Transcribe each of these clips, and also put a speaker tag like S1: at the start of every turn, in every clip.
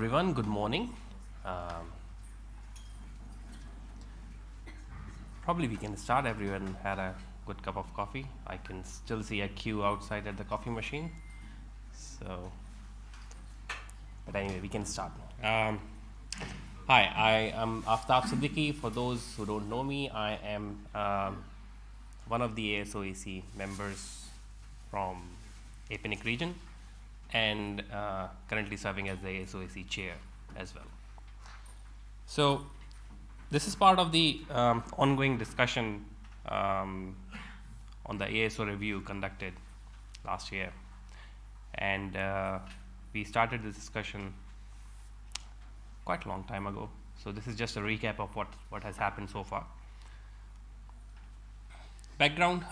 S1: everyone. Good morning. Probably we can start. Everyone had a good cup of coffee. I can still see a queue outside at the coffee machine. But anyway, we can start. Hi, I am Aftab Siddiqui. For those who don't know me, I am one of the ASO AC members from APNIC region, and currently serving as the ASO AC chair as well. So this is part of the ongoing discussion on the ASO review conducted last year. And we started this discussion quite a long time ago. So this is just a recap of what has happened so far. Background.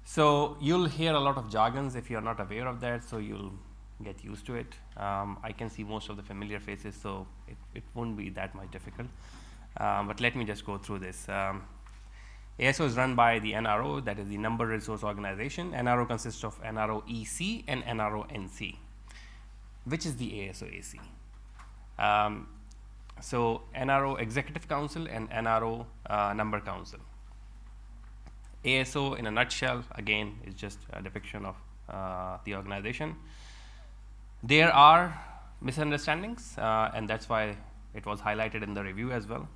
S1: So you'll hear a lot of jargons if you're not aware of that, so you'll get used to it. I can see most of the familiar faces, so it won't be that much difficult. But let me just go through this. ASO is run by the NRO, that is the Number Resource Organization. NRO consists of NRO EC and NRO NC. Which is the ASO AC? So NRO Executive Council and NRO Number Council. ASO, in a nutshell, again, is just a depiction of the organization. There are misunderstandings, and that's why it was highlighted in the review as well.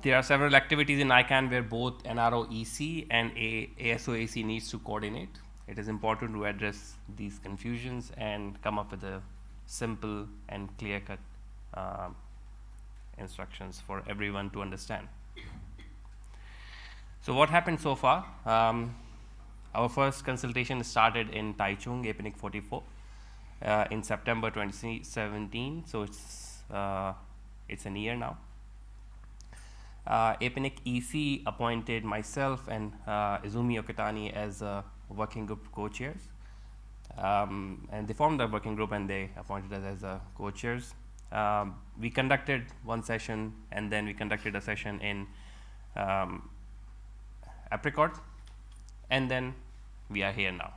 S1: There are several activities in ICANN where both NRO EC and ASO AC needs to coordinate. It is important to address these confusions and come up with a simple and clear-cut instructions for everyone to understand. So what happened so far? Our first consultation started in Taichung, APNIC 44, in September 2017. So it's a year now. APNIC EC appointed myself and Izumi Okitani as working group co-chairs. And they formed a working group and they appointed us as co-chairs. We conducted one session, and then we conducted a session in Apricot, and then we are here now.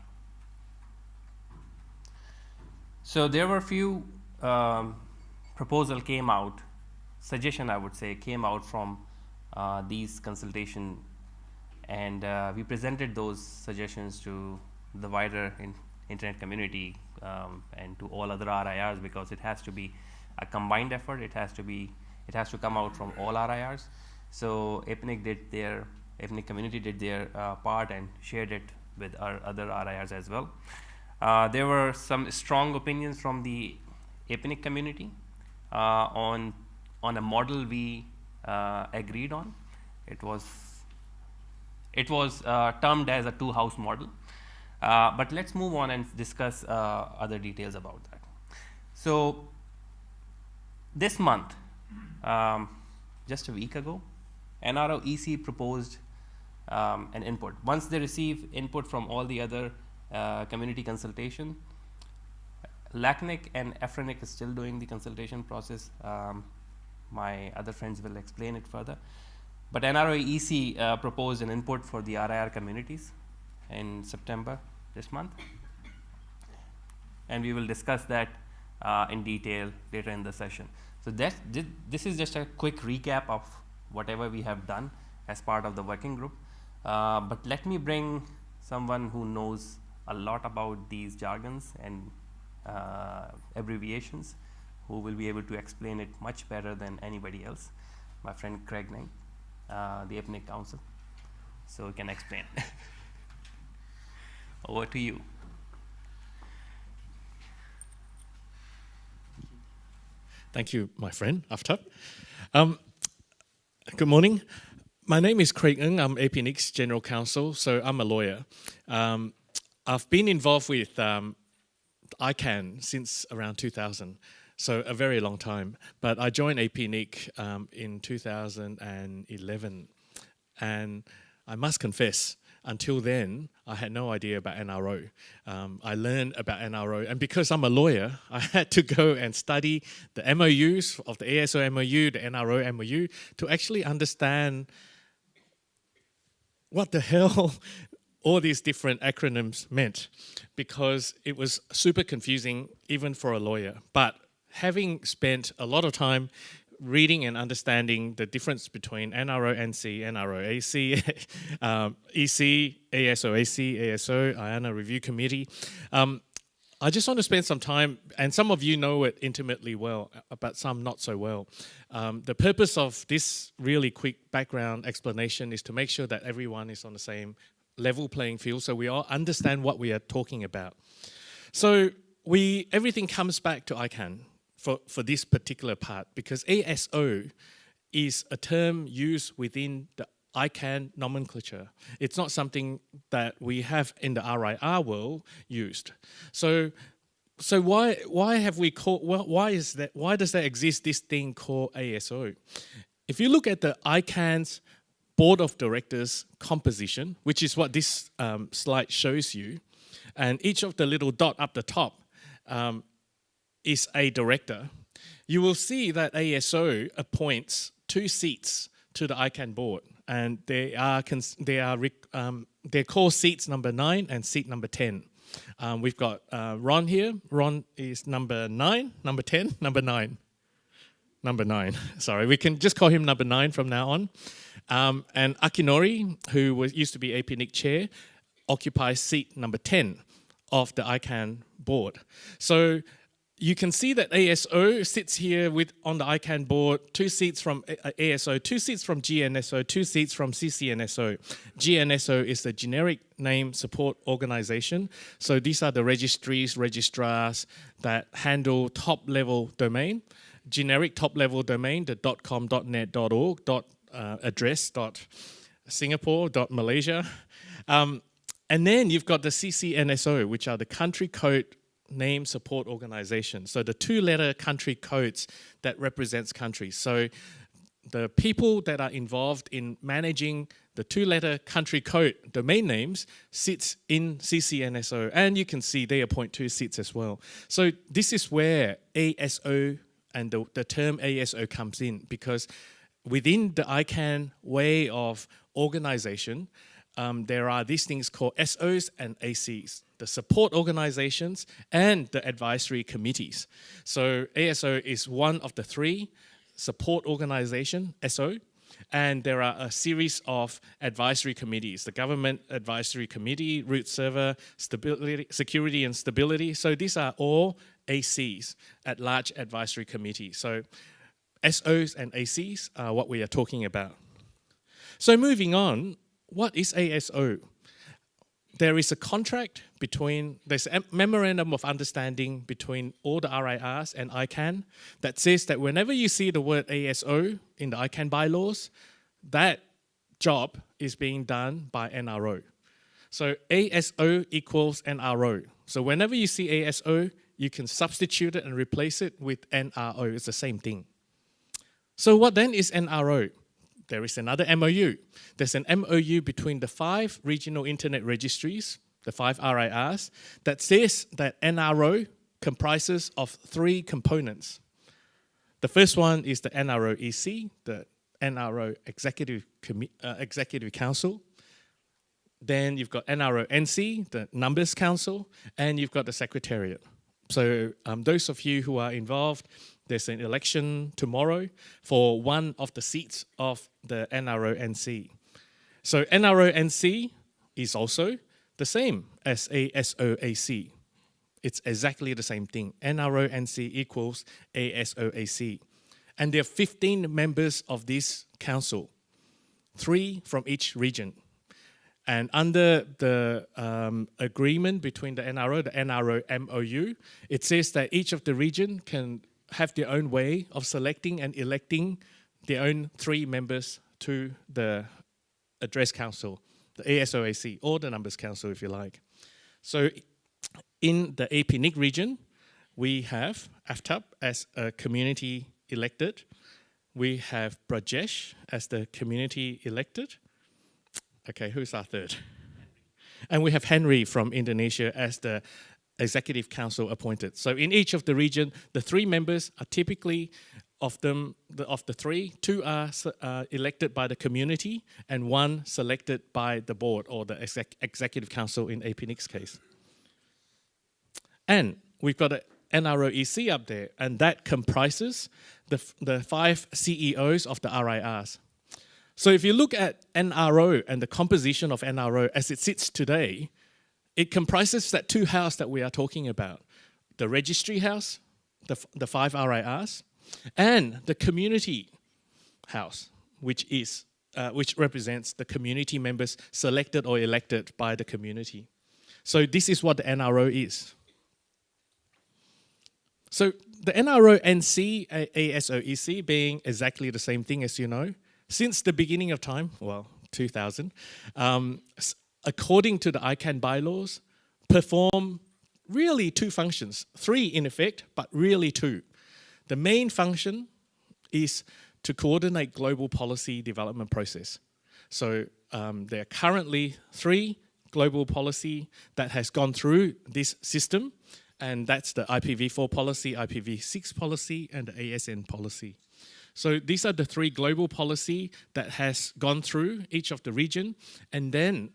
S1: So there were a few proposal came out, suggestion I would say came out from these consultation, and we presented those suggestions to the wider internet community and to all other RIRs, because it has to be a combined effort. It has to come out from all RIRs. So APNIC community did their part and shared it with our other RIRs as well. There were some strong opinions from the APNIC community on a model we agreed on. It was termed as a two-house model. But let's move on and discuss other details about that. So this month, just a week ago, NRO EC proposed an input. Once they receive input from all the other community consultation, LACNIC and EFRANIC is still doing the consultation process. My other friends will explain it further. But NRO EC proposed an input for the RIR communities in September this month. And we will discuss that in detail later in the session. So this is just a quick recap of whatever we have done as part of the working group. But let me bring someone who knows a lot about these jargons and abbreviations, who will be able to explain it much better than anybody else, my friend Gregg, the APNIC Council. So he can explain. Over to you.
S2: Thank you, my friend, Aftab. Good morning. My name is Gregg. I'm APNIC's General Counsel, so I'm a lawyer. I've been involved with ICANN since around 2000, so a very long time. But I joined APNIC in 2011, and I must confess, until then, I had no idea about NRO. I learned about NRO, and because I'm a lawyer, I had to go and study the MOUs of the ASO MOU, the NRO MOU, to actually understand what the hell all these different acronyms meant, because it was super confusing even for a lawyer. But having spent a lot of time reading and understanding the difference between NRO-NC, NRO-AC, EC, ASO-AC, ASO, IANA Review Committee, I just want to spend some time, and some of you know it intimately well, but some not so well. The purpose of this really quick background explanation is to make sure that everyone is on the same level playing field, so we all understand what we are talking about. So everything comes back to ICANN for this particular part, because ASO is a term used within the ICANN nomenclature. It's not something that we have in the RIR world used. So why have we called? Well, why does there exist this thing called ASO? If you look at the ICANN's board of directors composition, which is what this slide shows you, and each of the little dot up the top is a director, you will see that ASO appoints 2 seats to the ICANN board, and they're called seats number 9 and seat number 10. We've got Ron here. Ron is number 9, number 10, number 9. Number 9. Sorry, we can just call him number 9 from now on. And Akinori, who used to be APNIC chair, occupies seat number 10 of the ICANN board. So you can see that ASO sits here on the ICANN board, 2 seats from ASO, 2 seats from GNSO, 2 seats from CCNSO. GNSO is the Generic Name Support Organization. So these are the registries, registrars that handle top-level domain. Generic top-level domain, the .com, .net, .org, address, .singapore, .malaysia. And then you've got the CCNSO, which are the Country Code Name Support Organization. So the 2-letter country codes that represents countries. So the people that are involved in managing the 2-letter country code domain names sits in CCNSO, and you can see they appoint 2 seats as well. So this is where ASO and the term ASO comes in, because within the ICANN way of organization, there are these things called SOs and ACs, the support organizations and the advisory committees. So ASO is one of the 3 support organization, SO, and there are a series of advisory committees, the Government Advisory Committee, Root Server, Stability, Security and Stability. So these are all ACs, at large advisory committees. So SOs and ACs are what we are talking about. So moving on, what is ASO? There is a contract there's a memorandum of understanding between all the RIRs and ICANN that says that whenever you see the word ASO in the ICANN bylaws, that job is being done by NRO. So ASO equals NRO. So whenever you see ASO, you can substitute it and replace it with NRO. It's the same thing. So what then is NRO? There is another MOU. There's an MOU between the 5 regional internet registries, the 5 RIRs, that says that NRO comprises of 3 components. The first one is the NRO EC, the NRO Executive Council. Then you've got NRO NC, the Numbers Council, and you've got the Secretariat. So those of you who are involved, there's an election tomorrow for one of the seats of the NRO-NC. So NRO-NC is also the same as ASO-AC. It's exactly the same thing. NRO-NC equals ASO-AC. And there are 15 members of this council, 3 from each region. And under the agreement between the NRO MOU, it says that each of the region can have their own way of selecting and electing their own 3 members to the Address Council, the ASOAC, or the Numbers Council if you like. So in the APNIC region, we have AFTAP as a community elected. We have Brajesh as the community elected. Okay, who's our third? And we have Henry from Indonesia as the Executive Council appointed. So in each of the region, the 3 members are typically of them, of the three, two are elected by the community and one selected by the board or the executive council in APNIC's case. And we've got an NROEC up there, and that comprises the 5 CEOs of the RAARS. So if you look at NRO and the composition of NRO as it sits today, it comprises that 2 houses that we are talking about. The registry house, the 5 RAARS, and the community house, which represents the community members selected or elected by the community. So this is what the NRO is. So the NRO-NC, ASO-EC being exactly the same thing as you know, since the beginning of time, well, 2000, according to the ICANN bylaws, perform really 2 functions, 3 in effect, but really 2. The main function is to coordinate global policy development process. So there are currently 3 global policy that has gone through this system, and that's the IPv4 policy, IPv6 policy, and the ASN policy. So these are the 3 global policy that has gone through each of the region and then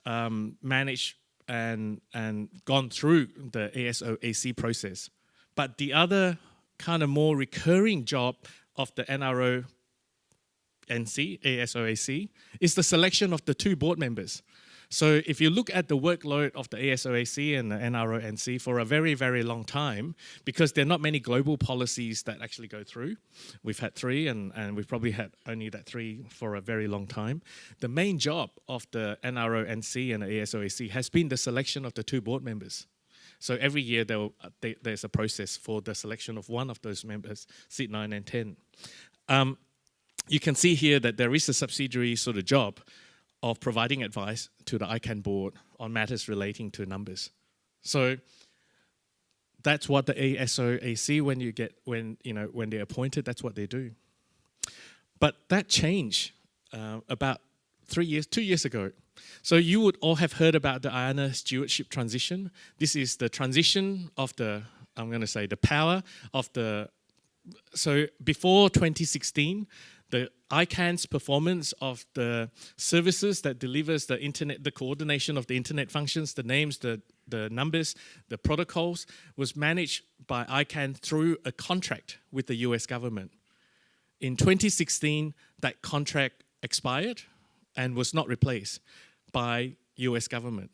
S2: managed and gone through the ASO AC process. But the other kind of more recurring job of the NRO NC, ASO AC, is the selection of the 2 board members. So if you look at the workload of the ASOAC and the NRO-NC for a very, very long time, because there are not many global policies that actually go through, we've had 3 and we've probably had only that 3 for a very long time, the main job of the NRO-NC and the ASOAC has been the selection of the 2 board members. So every year there's a process for the selection of one of those members, seat 9 and 10. You can see here that there is a subsidiary sort of job of providing advice to the ICANN board on matters relating to numbers. So that's what the ASOAC, when they're appointed, that's what they do. But that changed about 2 years ago. So you would all have heard about the IANA stewardship transition. This is the transition of the power of the, so before 2016, the ICANN's performance of the services that delivers the internet, the coordination of the internet functions, the names, the numbers, the protocols, was managed by ICANN through a contract with the US government. In 2016, that contract expired and was not replaced by US government.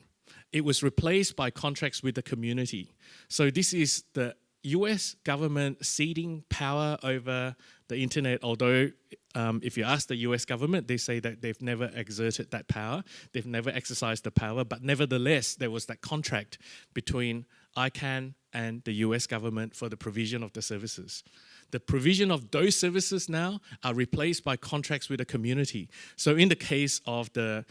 S2: It was replaced by contracts with the community. So this is the US government ceding power over the internet, although if you ask the US government, they say that they've never exerted that power, they've never exercised the power, but nevertheless, there was that contract between ICANN and the US government for the provision of the services. The provision of those services now are replaced by contracts with the community. So in the case of the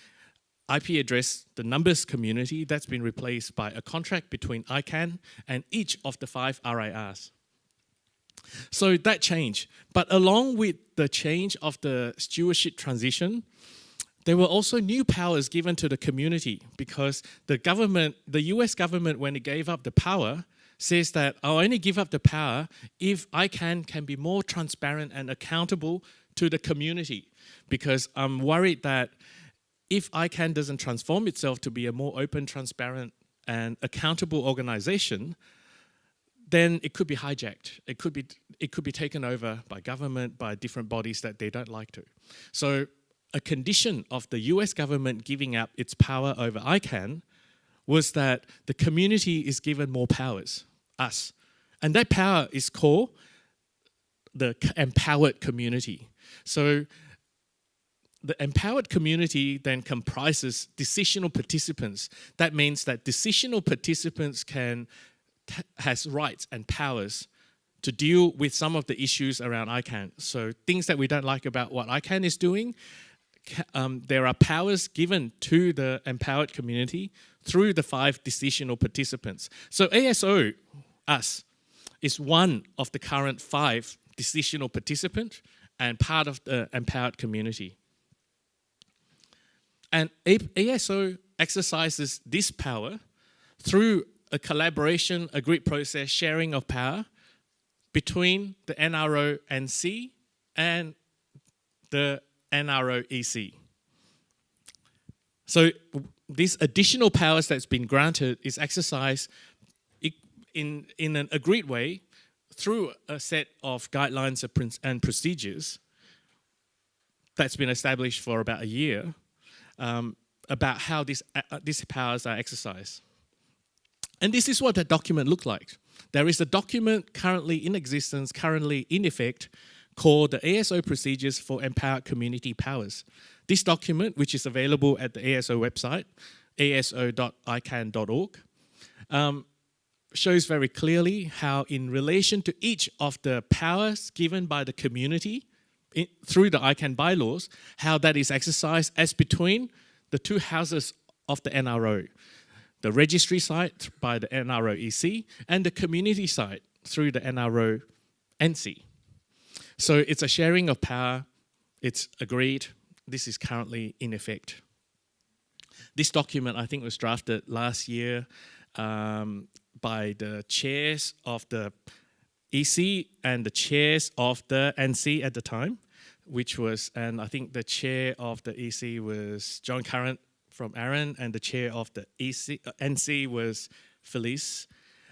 S2: IP address, the numbers community, that's been replaced by a contract between ICANN and each of the 5 RAARS. So that changed. But along with the change of the stewardship transition, there were also new powers given to the community because the government, the US government, when it gave up the power, says that I'll only give up the power if ICANN can be more transparent and accountable to the community. Because I'm worried that if ICANN doesn't transform itself to be a more open, transparent, and accountable organization, then it could be hijacked. It could be taken over by government, by different bodies that they don't like to. So a condition of the US government giving up its power over ICANN was that the community is given more powers, us. And that power is called the empowered community. So the empowered community then comprises decisional participants. That means that decisional participants has rights and powers to deal with some of the issues around ICANN. So things that we don't like about what ICANN is doing, there are powers given to the empowered community through the 5 decisional participants. So ASO, us, is one of the current 5 decisional participants and part of the empowered community. And ASO exercises this power through a collaboration, agreed process, sharing of power between the NRO-NC and the NRO-EC. So these additional powers that's been granted is exercised in an agreed way through a set of guidelines and procedures that's been established for about a year about how these powers are exercised. And this is what that document looked like. There is a document currently in existence, currently in effect, called the ASO Procedures for Empowered Community Powers. This document, which is available at the ASO website, aso.icann.org, shows very clearly how in relation to each of the powers given by the community through the ICANN bylaws, how that is exercised as between the two houses of the NRO. The registry side by the NRO-EC and the community side through the NRO-NC. So it's a sharing of power, it's agreed, this is currently in effect. This document, I think, was drafted last year by the chairs of the EC and the chairs of the NC at the time, and I think the chair of the EC was John Current from Aaron, and the chair of the NC was Felice.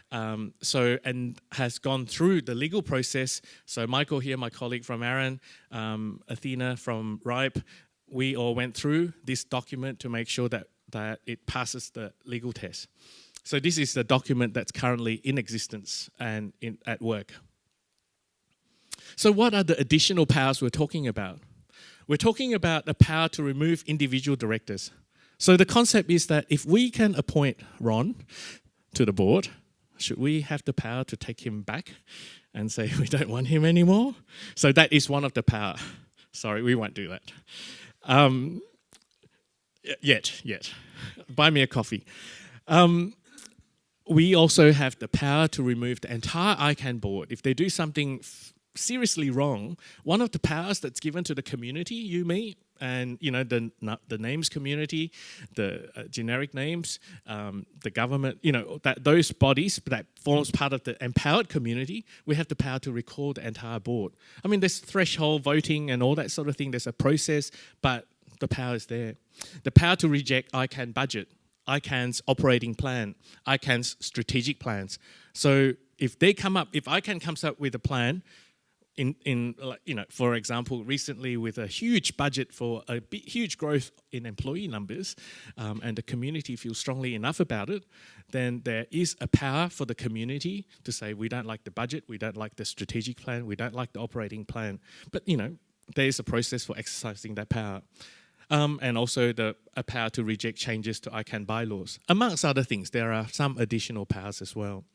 S2: And has gone through the legal process. So Michael here, my colleague from Aaron, Athena from RIPE, we all went through this document to make sure that it passes the legal test. So this is the document that's currently in existence and at work. So what are the additional powers we're talking about? We're talking about the power to remove individual directors. So the concept is that if we can appoint Ron to the board, should we have the power to take him back and say we don't want him anymore? So that is one of the power. Sorry, we won't do that. Yet. Buy me a coffee. We also have the power to remove the entire ICANN board. If they do something seriously wrong, one of the powers that's given to the community, you, me, and the names community, the generic names, the government, that those bodies that forms part of the empowered community, we have the power to recall the entire board. I mean, there's threshold voting and all that sort of thing. There's a process, but the power is there. The power to reject ICANN budget, ICANN's operating plan, ICANN's strategic plans. So if ICANN comes up with a plan, for example, recently with a huge budget for a huge growth in employee numbers, and the community feels strongly enough about it, then there is a power for the community to say, we don't like the budget, we don't like the strategic plan, we don't like the operating plan. But, there is a process for exercising that power. And also a power to reject changes to ICANN bylaws. Amongst other things, there are some additional powers as well.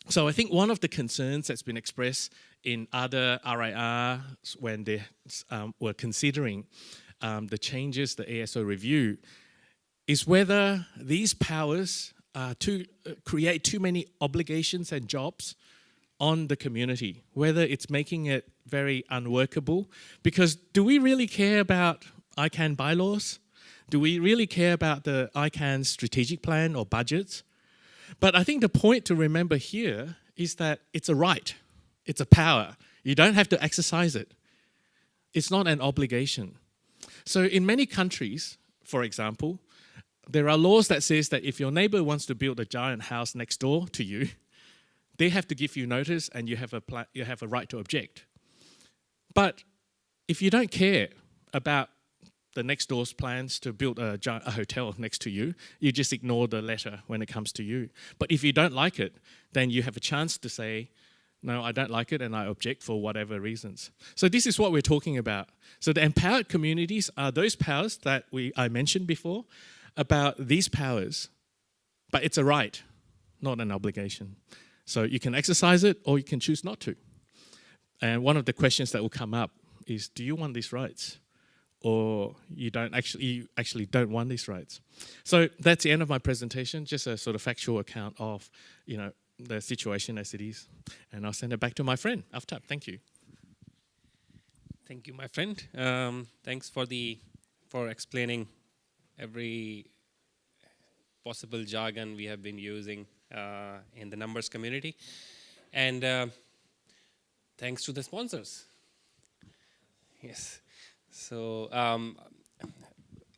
S2: So I think one of the concerns that's been expressed in other RAARs when they were considering the changes, the ASO review, is whether these powers create too many obligations and jobs on the community, whether it's making it very unworkable. Because do we really care about ICANN bylaws? Do we really care about the ICANN strategic plan or budgets? But I think the point to remember here is that it's a right, it's a power. You don't have to exercise it. It's not an obligation. So in many countries, for example, there are laws that says that if your neighbor wants to build a giant house next door to you, they have to give you notice and you have a right to object. But if you don't care about the next door's plans to build a hotel next to you, you just ignore the letter when it comes to you. But if you don't like it, then you have a chance to say, no, I don't like it and I object for whatever reasons. So this is what we're talking about. So the empowered communities are those powers that I mentioned before, about these powers, but it's a right, not an obligation. So you can exercise it or you can choose not to. And one of the questions that will come up is, do you want these rights? Or you actually don't want these rights. So that's the end of my presentation, just a sort of factual account of, the situation as it is. And I'll send it back to my friend, Aftab. Thank you.
S1: Thank you, my friend. Thanks for explaining every possible jargon we have been using in the numbers community. And thanks to the sponsors. Yes. So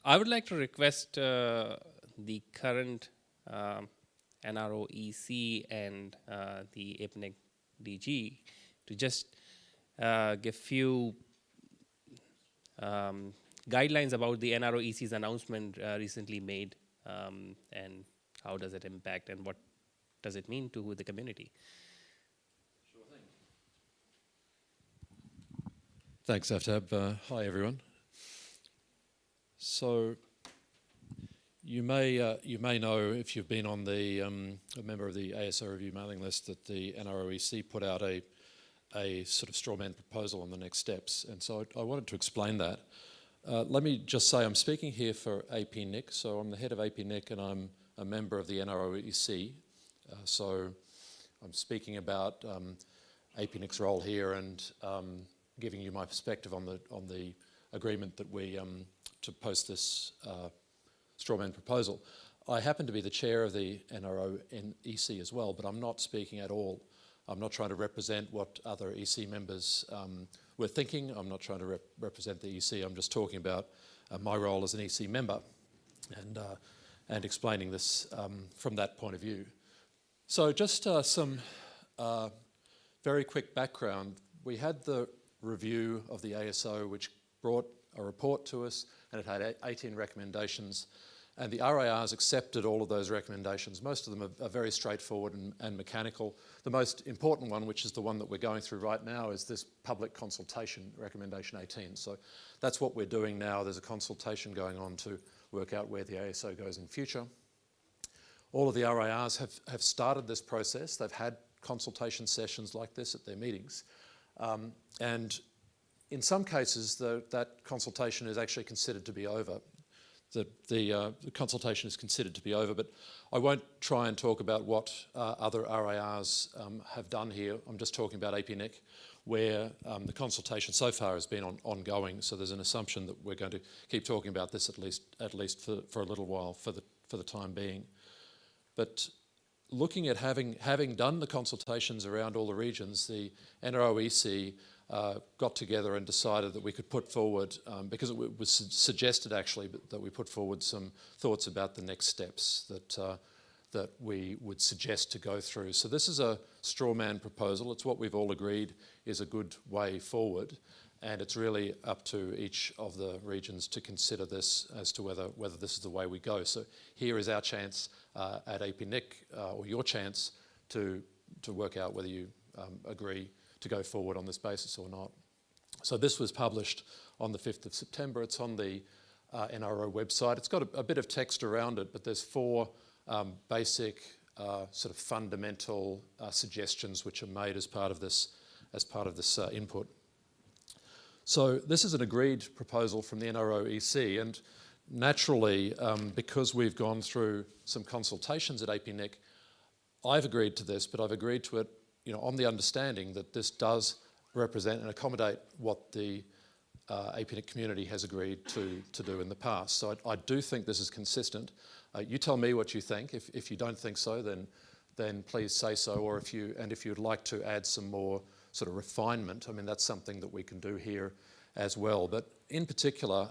S1: I would like to request the current NROEC and the APNIC DG to just give few guidelines about the NROEC's announcement recently made, and how does it impact and what does it mean to the community.
S3: Sure thing. Thanks, Aftab. Hi, everyone. So you may know, if you've been on the a member of the ASO Overview mailing list, that the NROEC put out a sort of straw man proposal on the next steps, and so I wanted to explain that. Let me just say I'm speaking here for APNIC, so I'm the head of APNIC and I'm a member of the NROEC. So I'm speaking about APNIC's role here and giving you my perspective on the agreement that we to post this strawman proposal. I happen to be the chair of the NROEC as well, but I'm not speaking at all. I'm not trying to represent what other EC members were thinking. I'm not trying to represent the EC. I'm just talking about my role as an EC member and explaining this from that point of view. So just some very quick background. We had the review of the ASO, which brought a report to us, and it had 18 recommendations, and the RAARS accepted all of those recommendations. Most of them are very straightforward and mechanical. The most important one, which is the one that we're going through right now, is this public consultation, recommendation 18. So that's what we're doing now. There's a consultation going on to work out where the ASO goes in future. All of the RAARS have started this process. They've had consultation sessions like this at their meetings. And in some cases, that consultation is actually considered to be over. The consultation is considered to be over, but I won't try and talk about what other RAARs have done here. I'm just talking about APNIC, where the consultation so far has been ongoing. So there's an assumption that we're going to keep talking about this at least for a little while, for the time being. But looking at having done the consultations around all the regions, the NROEC got together and decided that we could put forward, because it was suggested actually that we put forward some thoughts about the next steps that we would suggest to go through. So this is a straw man proposal. It's what we've all agreed is a good way forward, and it's really up to each of the regions to consider this as to whether this is the way we go. So here is our chance at APNIC, or your chance to work out whether you agree to go forward on this basis or not. So this was published on the 5th of September. It's on the NRO website. It's got a bit of text around it, but there's 4 basic sort of fundamental suggestions which are made as part of this input. So this is an agreed proposal from the NROEC, and naturally, because we've gone through some consultations at APNIC, I've agreed to this, but I've agreed to it on the understanding that this does represent and accommodate what the APNIC community has agreed to do in the past. So I do think this is consistent. You tell me what you think. If you don't think so, then please say so. Or if you'd like to add some more sort of refinement, I mean, that's something that we can do here as well. But in particular,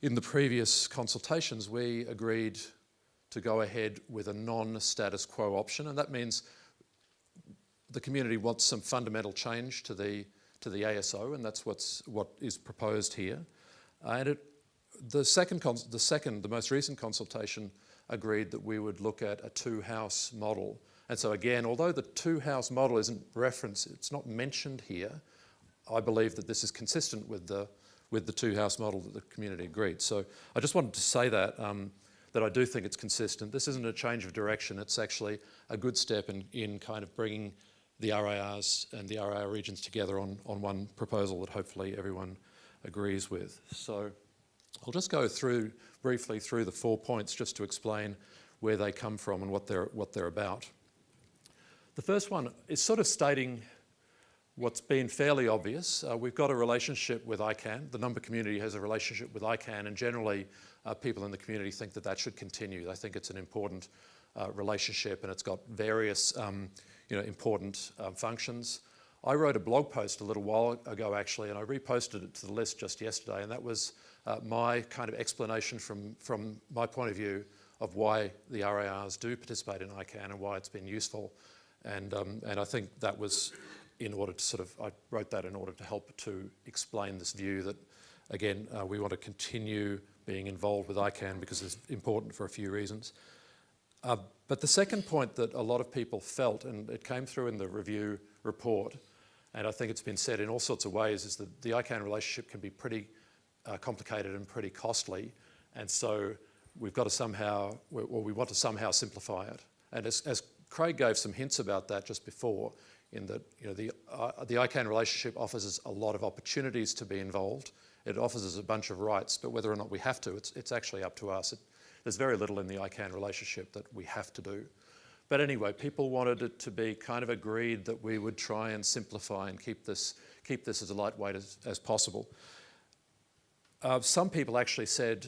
S3: in the previous consultations, we agreed to go ahead with a non-status quo option, and that means the community wants some fundamental change to the ASO, and that's what is proposed here. And the most recent consultation agreed that we would look at a 2-house model. And so again, although the 2-house model isn't referenced, it's not mentioned here, I believe that this is consistent with the 2-house model that the community agreed. So I just wanted to say that I do think it's consistent. This isn't a change of direction. It's actually a good step in kind of bringing the RAARs and the RAAR regions together on one proposal that hopefully everyone agrees with. So I'll just go briefly through the 4 points just to explain where they come from and what they're about. The first one is sort of stating what's been fairly obvious. We've got a relationship with ICANN. The number community has a relationship with ICANN, and generally people in the community think that should continue. They think it's an important relationship, and it's got various important functions. I wrote a blog post a little while ago actually, and I reposted it to the list just yesterday, and that was my kind of explanation from my point of view of why the RAARS do participate in ICANN and why it's been useful. And I think that was in order to I wrote that in order to help to explain this view that, again, we want to continue being involved with ICANN because it's important for a few reasons. But the second point that a lot of people felt, and it came through in the review report, and I think it's been said in all sorts of ways, is that the ICANN relationship can be pretty complicated and pretty costly, and so we've got to somehow, or we want to somehow simplify it. And as Craig gave some hints about that just before, in that the ICANN relationship offers us a lot of opportunities to be involved. It offers us a bunch of rights, but whether or not we have to, it's actually up to us. There's very little in the ICANN relationship that we have to do. But anyway, people wanted it to be kind of agreed that we would try and simplify and keep this as lightweight as possible. Some people actually said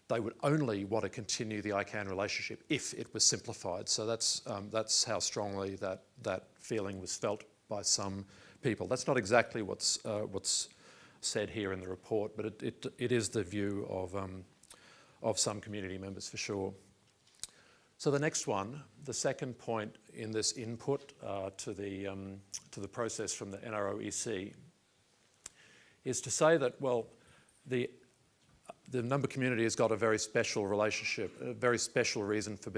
S3: they would only want to continue the ICANN relationship if it was simplified. So that's how strongly that feeling was felt by some people. That's not exactly what's said here in the report, but it is the view of some community members for sure. So the next one, the second point in this input to the process from the NROEC, is to say that, well, the number community has got a very special relationship, a very special reason for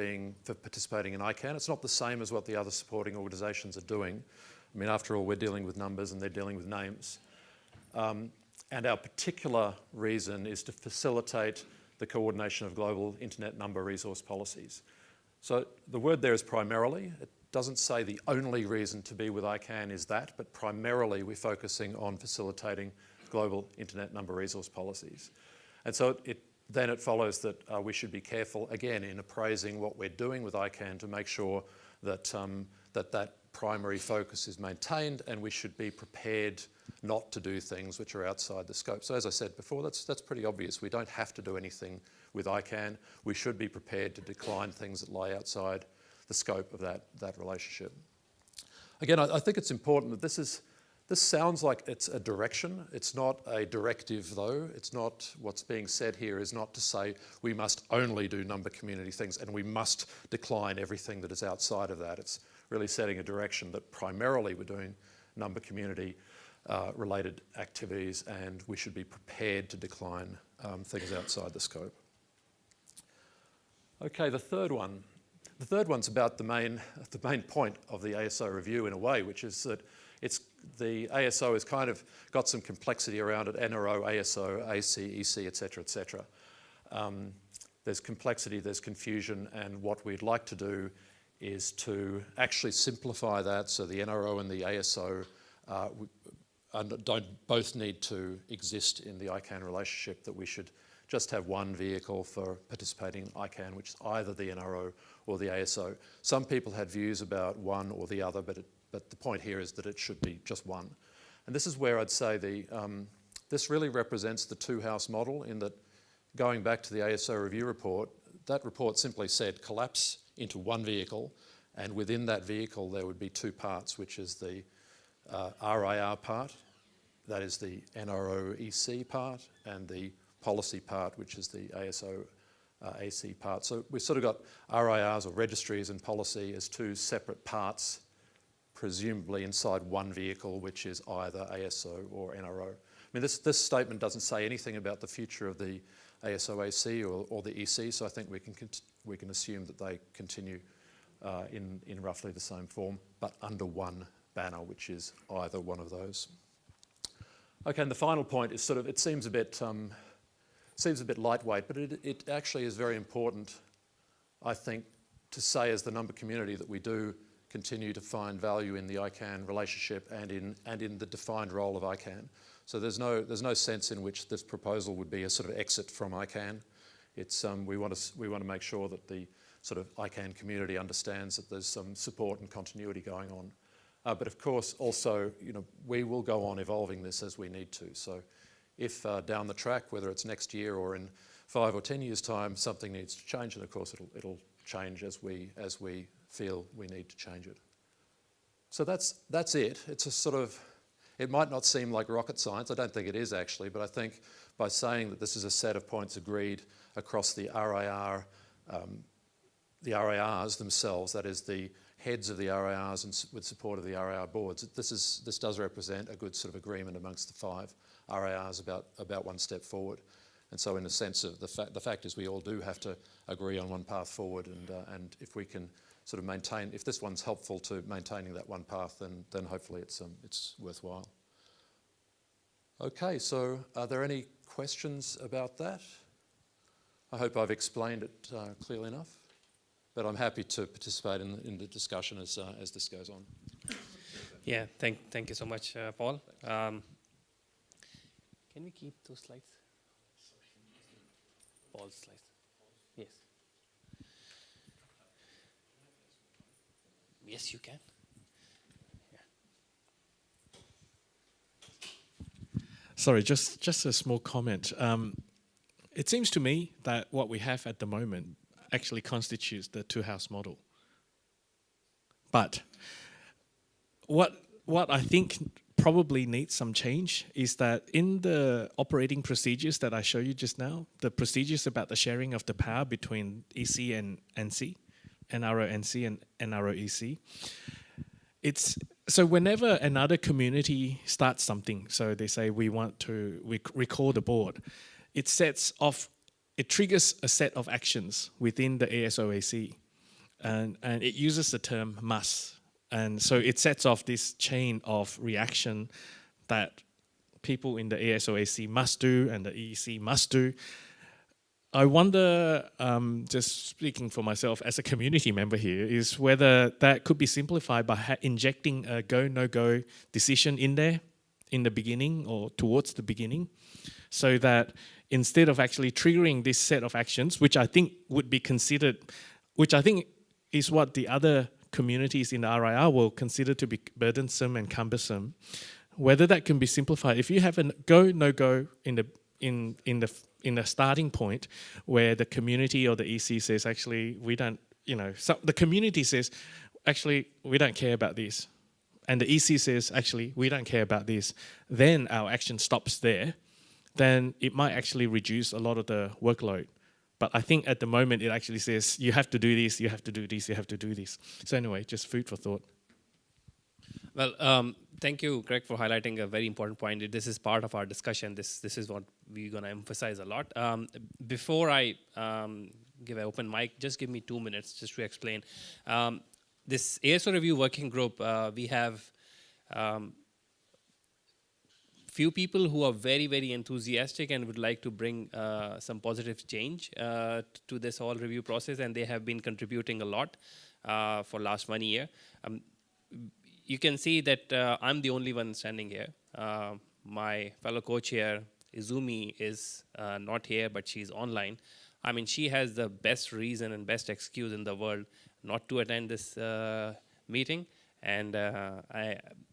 S3: participating in ICANN. It's not the same as what the other supporting organisations are doing. I mean, after all, we're dealing with numbers and they're dealing with names. And our particular reason is to facilitate the coordination of global internet number resource policies. So the word there is primarily. It doesn't say the only reason to be with ICANN is that, but primarily we're focusing on facilitating global internet number resource policies. And so then it follows that we should be careful, again, in appraising what we're doing with ICANN to make sure that that primary focus is maintained, and we should be prepared not to do things which are outside the scope. So as I said before, that's pretty obvious. We don't have to do anything with ICANN. We should be prepared to decline things that lie outside the scope of that relationship. Again, I think it's important that this sounds like it's a direction. It's not a directive, though. It's not, what's being said here is not to say we must only do number community things and we must decline everything that is outside of that. It's really setting a direction that primarily we're doing number community related activities, and we should be prepared to decline things outside the scope. Okay, the third one's about the main point of the ASO review in a way, which is that the ASO has kind of got some complexity around it, NRO, ASO, AC, EC, etc., etc. There's complexity, there's confusion, and what we'd like to do is to actually simplify that so the NRO and the ASO don't both need to exist in the ICANN relationship, that we should just have one vehicle for participating in ICANN, which is either the NRO or the ASO. Some people had views about one or the other, but the point here is that it should be just one. And this is where I'd say this really represents the two-house model, in that, going back to the ASO review report, that report simply said collapse into one vehicle, and within that vehicle there would be two parts, which is the RAAR part, that is the NROEC part, and the policy part, which is the ASO AC part. So we've sort of got RAARs, or registries, and policy as two separate parts, presumably inside one vehicle, which is either ASO or NRO. I mean, this statement doesn't say anything about the future of the ASO AC or the EC, so I think we can assume that they continue in roughly the same form, but under one banner, which is either one of those. Okay, and the final point is it seems a bit lightweight, but it actually is very important, I think, to say as the number community that we do continue to find value in the ICANN relationship and in the defined role of ICANN. So there's no sense in which this proposal would be a sort of exit from ICANN. It's we want to make sure that the sort of ICANN community understands that there's some support and continuity going on. But of course, also, we will go on evolving this as we need to. So if down the track, whether it's next year or in 5 or 10 years' time, something needs to change, then of course change as we feel we need to change it. So that's it. It's a sort of, it might not seem like rocket science. I don't think it is actually, but I think by saying that this is a set of points agreed across the RAR, the RARs themselves, that is the heads of the RARs and with support of the RAR boards, this does represent a good sort of agreement amongst the 5 RARs about one step forward. And so in a sense of the fact is we all do have to agree on one path forward, and if we can sort of maintain, if this one's helpful to maintaining that one path, then hopefully it's worthwhile. Okay, so are there any questions about that? I hope I've explained it clearly enough, but I'm happy to participate in the discussion as this goes on.
S1: Yeah, thank you so much, Paul. Can we keep those slides? Paul's slides. Yes. Yes, you can.
S2: Sorry, just a small comment. It seems to me that what we have at the moment actually constitutes the two-house model. But what I think probably needs some change is that in the operating procedures that I showed you just now, the procedures about the sharing of the power between EC and NC, NRO-NC and NRO-EC, so whenever another community starts something, so they say we want to recall the board, it triggers a set of actions within the ASOAC, and it uses the term must. And so it sets off this chain of reaction that people in the ASOAC must do and the EEC must do. I wonder, just speaking for myself as a community member here, is whether that could be simplified by injecting a go, no-go decision in there in the beginning or towards the beginning, so that instead of actually triggering this set of actions, which I think would be considered, which I think is what the other communities in the RIR will consider to be burdensome and cumbersome, whether that can be simplified. If you have a go, no-go in the starting point where the community or the EC says, actually, we don't, so the community says, actually, we don't care about this. And the EC says, actually, we don't care about this. Then our action stops there. Then it might actually reduce a lot of the workload. But I think at the moment it actually says, you have to do this, you have to do this, you have to do this. So anyway, just food for thought.
S1: Well, thank you, Gregg, for highlighting a very important point. This is part of our discussion. This is what we're going to emphasize a lot. Before I give an open mic, just give me 2 minutes just to explain. This ASO Review working group, we have few people who are very, very enthusiastic and would like to bring some positive change to this whole review process, and they have been contributing a lot for last 1 year. You can see that I'm the only one standing here. My fellow co-chair, Izumi, is not here, but she's online. I mean, she has the best reason and best excuse in the world not to attend this meeting, and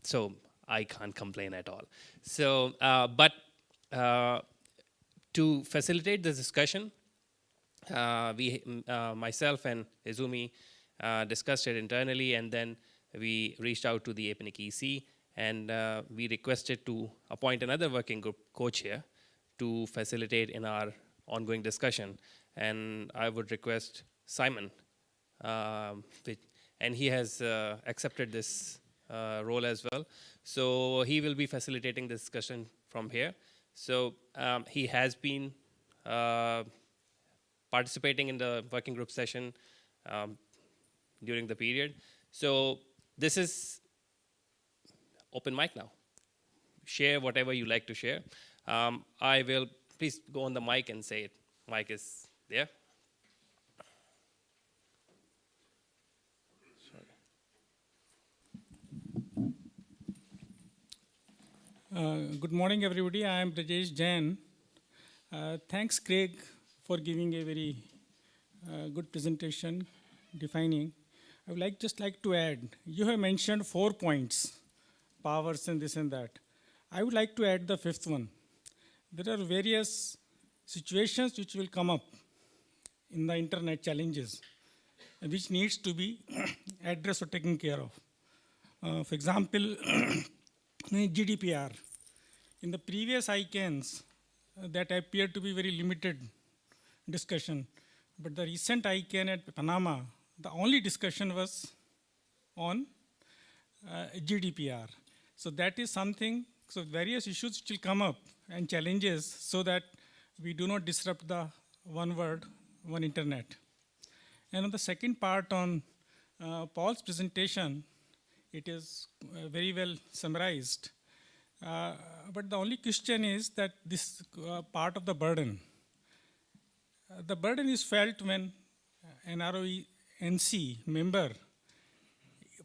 S1: so I can't complain at all. So, but to facilitate this discussion, myself and Izumi discussed it internally, and then we reached out to the APNIC EC, and we requested to appoint another working group co-chair to facilitate in our ongoing discussion. And I would request Simon, and he has accepted this role as well. So he will be facilitating the discussion from here. So he has been participating in the working group session during the period. So this is open mic now. Share whatever you like to share. I will, please go on the mic and say it. Mic is there.
S4: Good morning, everybody. I am Brajesh Jain. Thanks, Gregg, for giving a very good presentation, defining. I would just like to add, you have mentioned 4 points, powers and this and that. I would like to add the 5th one. There are various situations which will come up in the internet challenges. which needs to be addressed or taken care of. For example, GDPR. In the previous ICANNs, that appeared to be very limited discussion. But the recent ICANN at Panama, the only discussion was on GDPR. So that is something, so various issues will come up and challenges so that we do not disrupt the one world, one internet. And on the second part on Paul's presentation, it is very well summarized. But the only question is that this part of the burden. The burden is felt when an ROENC member,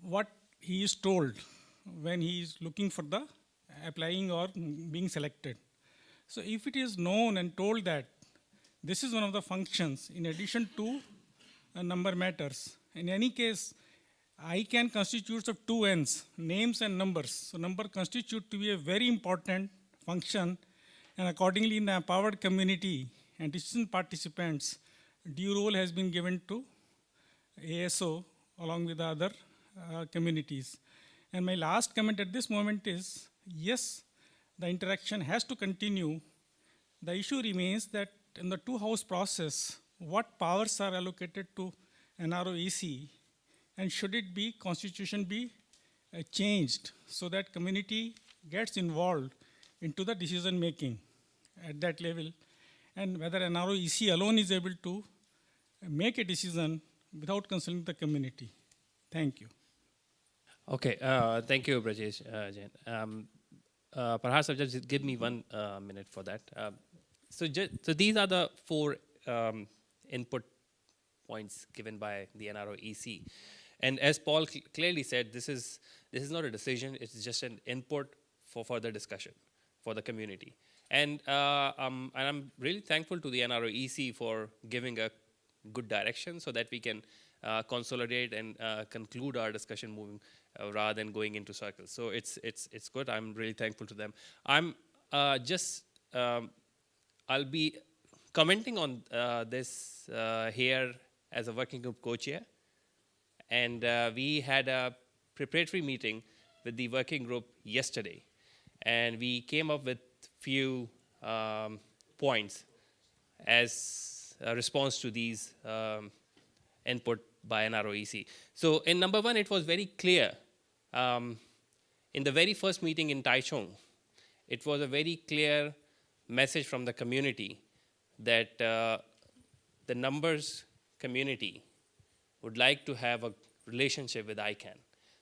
S4: what he is told when he is looking for the applying or being selected. So if it is known and told that this is one of the functions in addition to number matters, in any case, ICANN constitutes of two ends, names and numbers. So number constitute to be a very important function, and accordingly in the empowered community and decision participants, due role has been given to ASO along with the other communities. And my last comment at this moment is, yes, the interaction has to continue. The issue remains that in the two-house process, what powers are allocated to an ROEC, and should it be, constitution be changed so that community gets involved into the decision making at that level, and whether an ROEC alone is able to make a decision without consulting the community. Thank you.
S1: Okay, thank you, Brajesh Jain. Perhaps I'll just give me 1 minute for that. So these are the 4 input points given by the NROEC. And as Paul clearly said, this is not a decision, it's just an input for further discussion for the community. And I'm really thankful to the NROEC for giving a good direction so that we can consolidate and conclude our discussion moving rather than going into circles. So it's good. I'm really thankful to them. I'll be commenting on this here as a working group co-chair. And we had a preparatory meeting with the working group yesterday. And we came up with few points as a response to these input by NROEC. So in number 1, it was very clear. In the very first meeting in Taichung, it was a very clear message from the community that the numbers community would like to have a relationship with ICANN.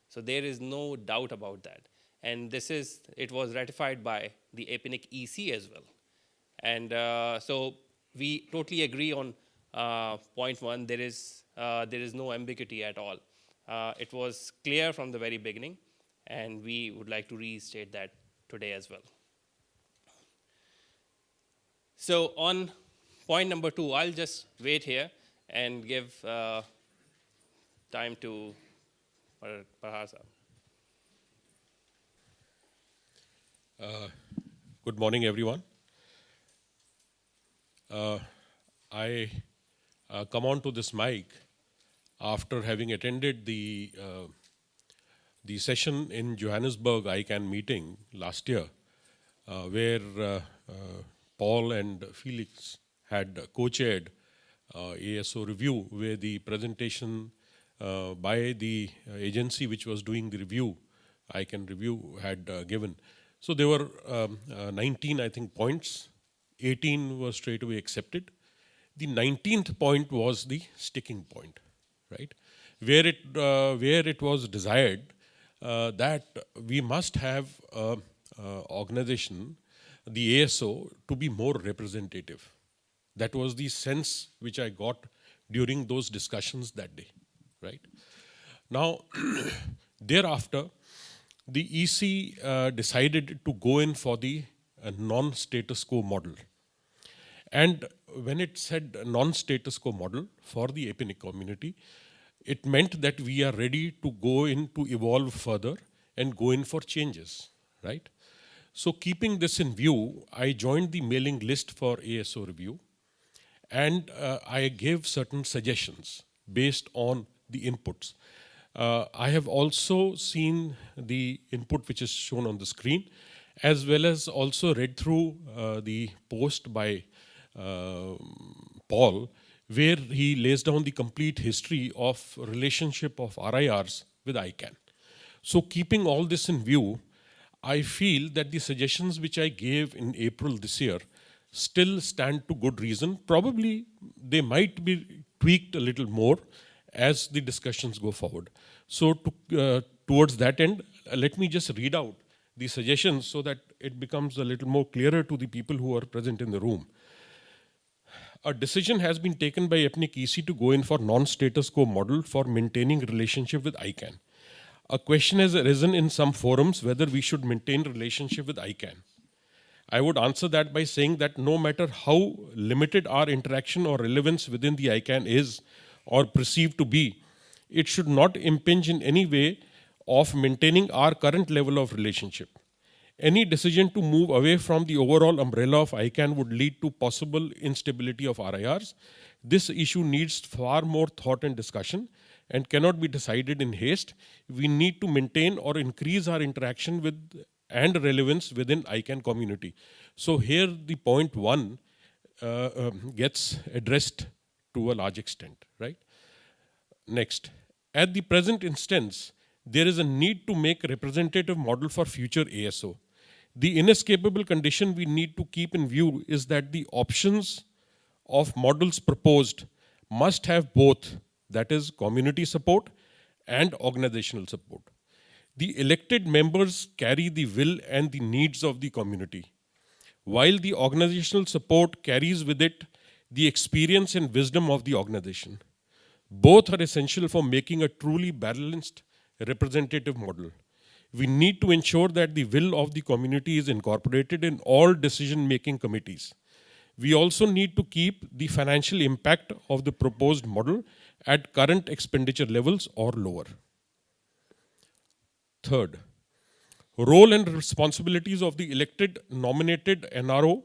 S1: So there is no doubt about that. And it was ratified by the APNIC EC as well. And so we totally agree on point 1. There is no ambiguity at all. It was clear from the very beginning, and we would like to restate that today as well. So on point number 2, I'll just wait here and give time to Parhasa.
S5: Good morning, everyone. I come on to this mic after having attended the session in Johannesburg ICANN meeting last year, where Paul and Felix had co-chaired ASO review, where the presentation by the agency which was doing the review, ICANN review, had given. So there were 19, I think, points. 18 were straight away accepted. The 19th point was the sticking point, right? Where it was desired that we must have an organization, the ASO, to be more representative. That was the sense which I got during those discussions that day, right? Now, thereafter, the EC decided to go in for the non-status quo model. And when it said non-status quo model for the APNIC community, it meant that we are ready to go in to evolve further and go in for changes, right? So keeping this in view, I joined the mailing list for ASO review, and I gave certain suggestions based on the inputs. I have also seen the input which is shown on the screen, as well as also read through the post by Paul, where he lays down the complete history of relationship of RIRs with ICANN. So keeping all this in view, I feel that the suggestions which I gave in April this year still stand to good reason. Probably they might be tweaked a little more as the discussions go forward. So towards that end, let me just read out the suggestions so that it becomes a little more clearer to the people who are present in the room. A decision has been taken by Ethnic EC to go in for non-status quo model for maintaining relationship with ICANN. A question has arisen in some forums whether we should maintain relationship with ICANN. I would answer that by saying that no matter how limited our interaction or relevance within the ICANN is or perceived to be, it should not impinge in any way of maintaining our current level of relationship. Any decision to move away from the overall umbrella of ICANN would lead to possible instability of RIRs. This issue needs far more thought and discussion and cannot be decided in haste. We need to maintain or increase our interaction with and relevance within ICANN community. So here the point one gets addressed to a large extent, right? Next, at the present instance, there is a need to make a representative model for future ASO. The inescapable condition we need to keep in view is that the options of models proposed must have both, that is community support and organizational support. The elected members carry the will and the needs of the community, while the organizational support carries with it the experience and wisdom of the organization. Both are essential for making a truly balanced representative model. We need to ensure that the will of the community is incorporated in all decision-making committees. We also need to keep the financial impact of the proposed model at current expenditure levels or lower. Third, role and responsibilities of the elected nominated NRO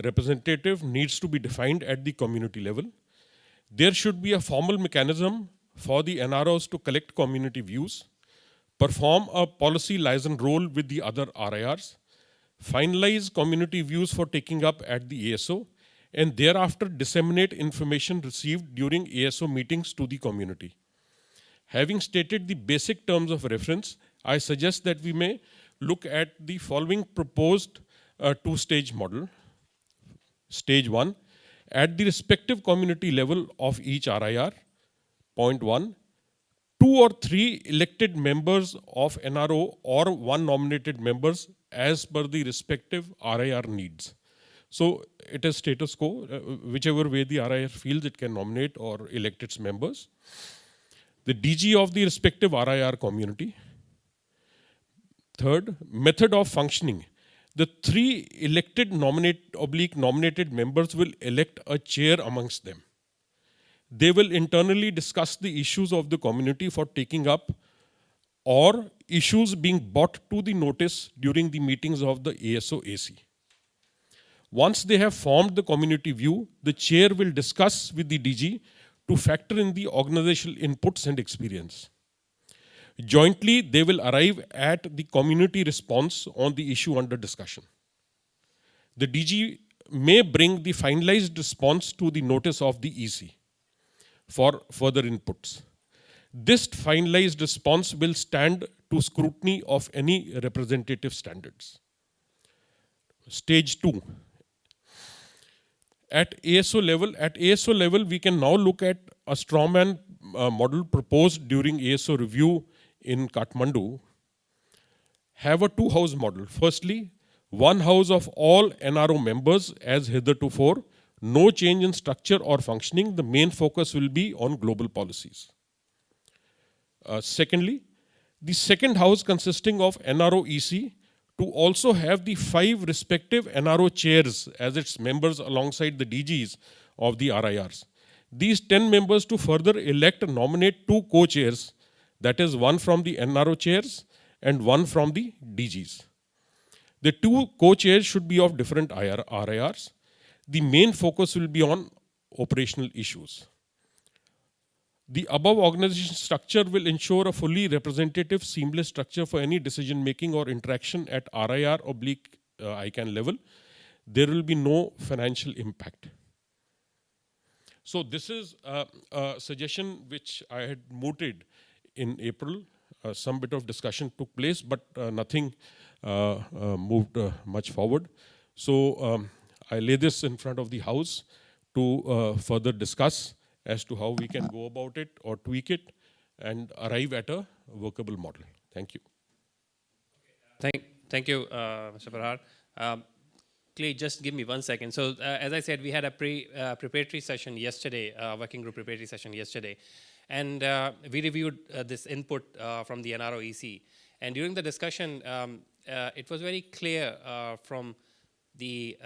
S5: representative needs to be defined at the community level. There should be a formal mechanism for the NROs to collect community views, perform a policy liaison role with the other RIRs, finalize community views for taking up at the ASO, and thereafter disseminate information received during ASO meetings to the community. Having stated the basic terms of reference, I suggest that we may look at the following proposed two-stage model. Stage 1, at the respective community level of each RIR. Point 1, 2 or 3 elected members of NRO or 1 nominated members as per the respective RIR needs. So it is status quo, whichever way the RIR feels it can nominate or elect its members. The DG of the respective RIR community. Third, method of functioning. The 3 elected nominated members will elect a chair amongst them. They will internally discuss the issues of the community for taking up or issues being brought to the notice during the meetings of the ASO AC. Once they have formed the community view, the chair will discuss with the DG to factor in the organizational inputs and experience. Jointly, they will arrive at the community response on the issue under discussion. The DG may bring the finalized response to the notice of the EC for further inputs. This finalized response will stand to scrutiny of any representative standards. Stage 2. At ASO level, we can now look at a strawman model proposed during ASO review in Kathmandu. Have a 2-house model. Firstly, 1 house of all NRO members as hitherto. No change in structure or functioning. The main focus will be on global policies. Secondly, the second house consisting of NRO EC to also have the 5 respective NRO chairs as its members alongside the DGs of the RIRs. These 10 members to further elect and nominate 2 co-chairs, that is 1 from the NRO chairs and 1 from the DGs. The 2 co-chairs should be of different RIRs. The main focus will be on operational issues. The above organization structure will ensure a fully representative, seamless structure for any decision making or interaction at RIR/ICANN level. There will be no financial impact. So this is a suggestion which I had mooted in April. Some bit of discussion took place, but nothing moved much forward. So I lay this in front of the House to further discuss as to how we can go about it or tweak it and arrive at a workable model. Thank you.
S1: Thank you, Mr. Farhar. Clay, just give me 1 second. So as I said, we had a preparatory session yesterday, working group preparatory session yesterday. And we reviewed this input from the NROEC. And during the discussion, it was very clear from the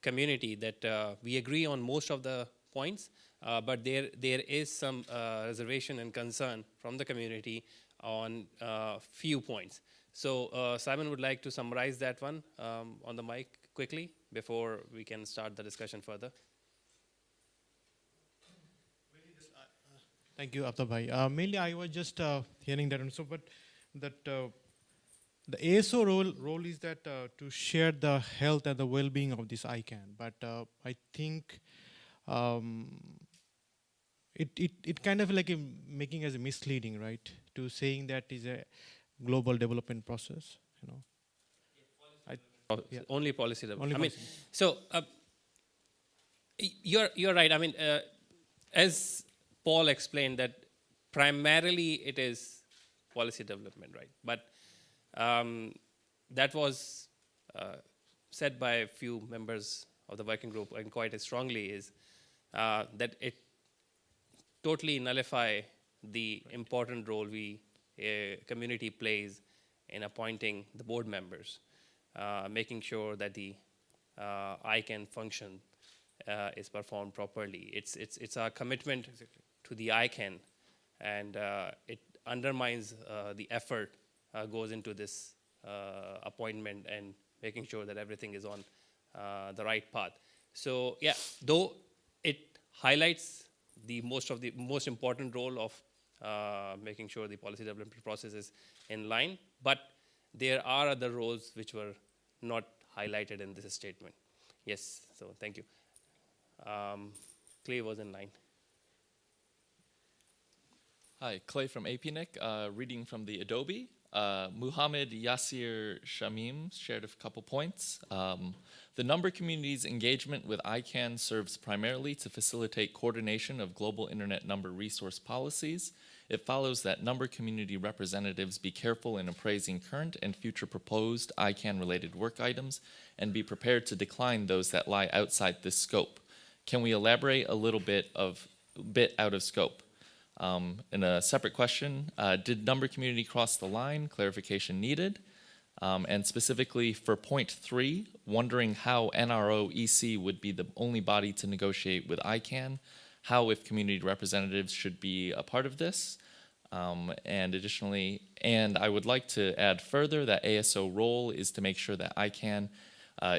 S1: community that we agree on most of the points, but there is some reservation and concern from the community on few points. So Simon would like to summarize that one on the mic quickly before we can start the discussion further.
S6: Thank you, Aftab bhai. Mainly, I was just hearing that, and so, but that the ASO role is that to share the health and the well-being of this ICANN. But I think it kind of like making as a misleading, right? To saying that is a global development process, you know. Yeah.
S1: Only policy development.
S6: Only
S1: I mean, so you're right. I mean, as Paul explained, that primarily it is policy development, right? But that was said by a few members of the working group, and quite strongly, is that it totally nullify the important role community plays in appointing the board members. Making sure that the ICANN function is performed properly. It's our commitment to the ICANN, and it undermines the effort goes into this appointment and making sure that everything is on the right path. So yeah, though it highlights the most important role of making sure the policy development process is in line, but there are other roles which were not highlighted in this statement. Yes, so thank you. Clay was in line.
S7: Hi, Clay from APNIC, reading from the Adobe. Muhammad Yasir Shamim shared a couple points. The number community's engagement with ICANN serves primarily to facilitate coordination of global internet number resource policies. It follows that number community representatives be careful in appraising current and future proposed ICANN-related work items and be prepared to decline those that lie outside this scope. Can we elaborate a little bit out of scope? In a separate question, did number community cross the line? Clarification needed. And specifically for point 3, wondering how NROEC would be the only body to negotiate with ICANN, how, if community representatives should be a part of this, and additionally, and I would like to add further that ASO role is to make sure that ICANN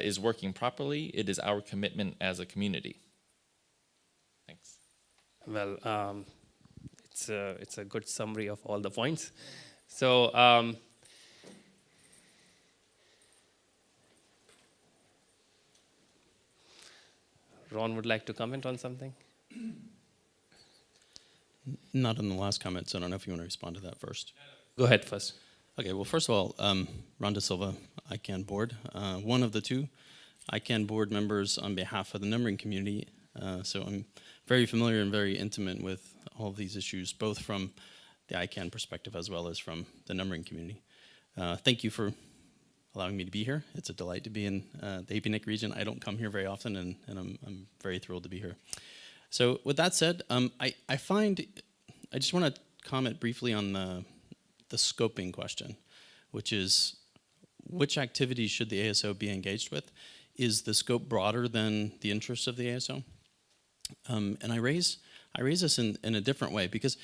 S7: is working properly. It is our commitment as a community. Thanks.
S1: Well, it's a good summary of all the points. So Ron would like to comment on something?
S8: Not on the last comment, so I don't know if you want to respond to that first.
S1: Go ahead first.
S8: Okay, well, first of all, Ron Silva, ICANN board. One of the two ICANN board members on behalf of the numbering community. So I'm very familiar and very intimate with all of these issues, both from the ICANN perspective as well as from the numbering community. Thank you for allowing me to be here. It's a delight to be in the APNIC region. I don't come here very often, and I'm very thrilled to be here. So with that said, I just want to comment briefly on the scoping question, which is which activities should the ASO be engaged with? Is the scope broader than the interests of the ASO? And I raise this in a different way because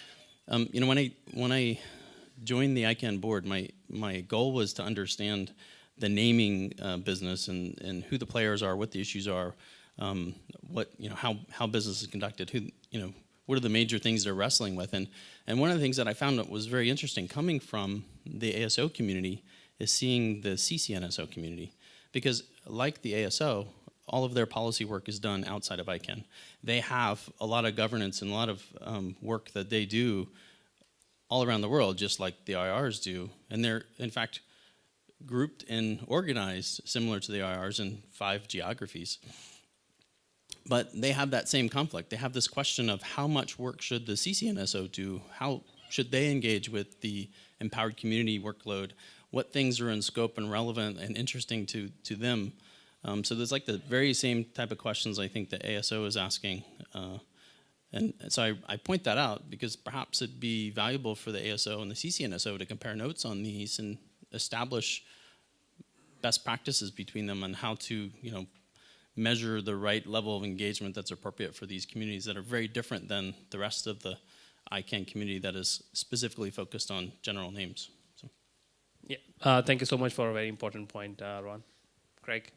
S8: you know, when I joined the ICANN board, my goal was to understand the naming business and who the players are, what the issues are, what, you know, how business is conducted, who, you know, what are the major things they're wrestling with. And one of the things that I found that was very interesting coming from the ASO community is seeing the CCNSO community. Because like the ASO, all of their policy work is done outside of ICANN. They have a lot of governance and a lot of work that they do all around the world, just like the IRs do. And they're, in fact, grouped and organized similar to the IRs in 5 geographies. But they have that same conflict. They have this question of how much work should the CCNSO do? How should they engage with the empowered community workload? What things are in scope and relevant and interesting to them? So there's like the very same type of questions I think the ASO is asking. And so I point that out because perhaps it'd be valuable for the ASO and the CCNSO to compare notes on these and establish best practices between them on how to, measure the right level of engagement that's appropriate for these communities that are very different than the rest of the ICANN community that is specifically focused on general names. So.
S1: Yeah, thank you so much for a very important point, Ron. Gregg?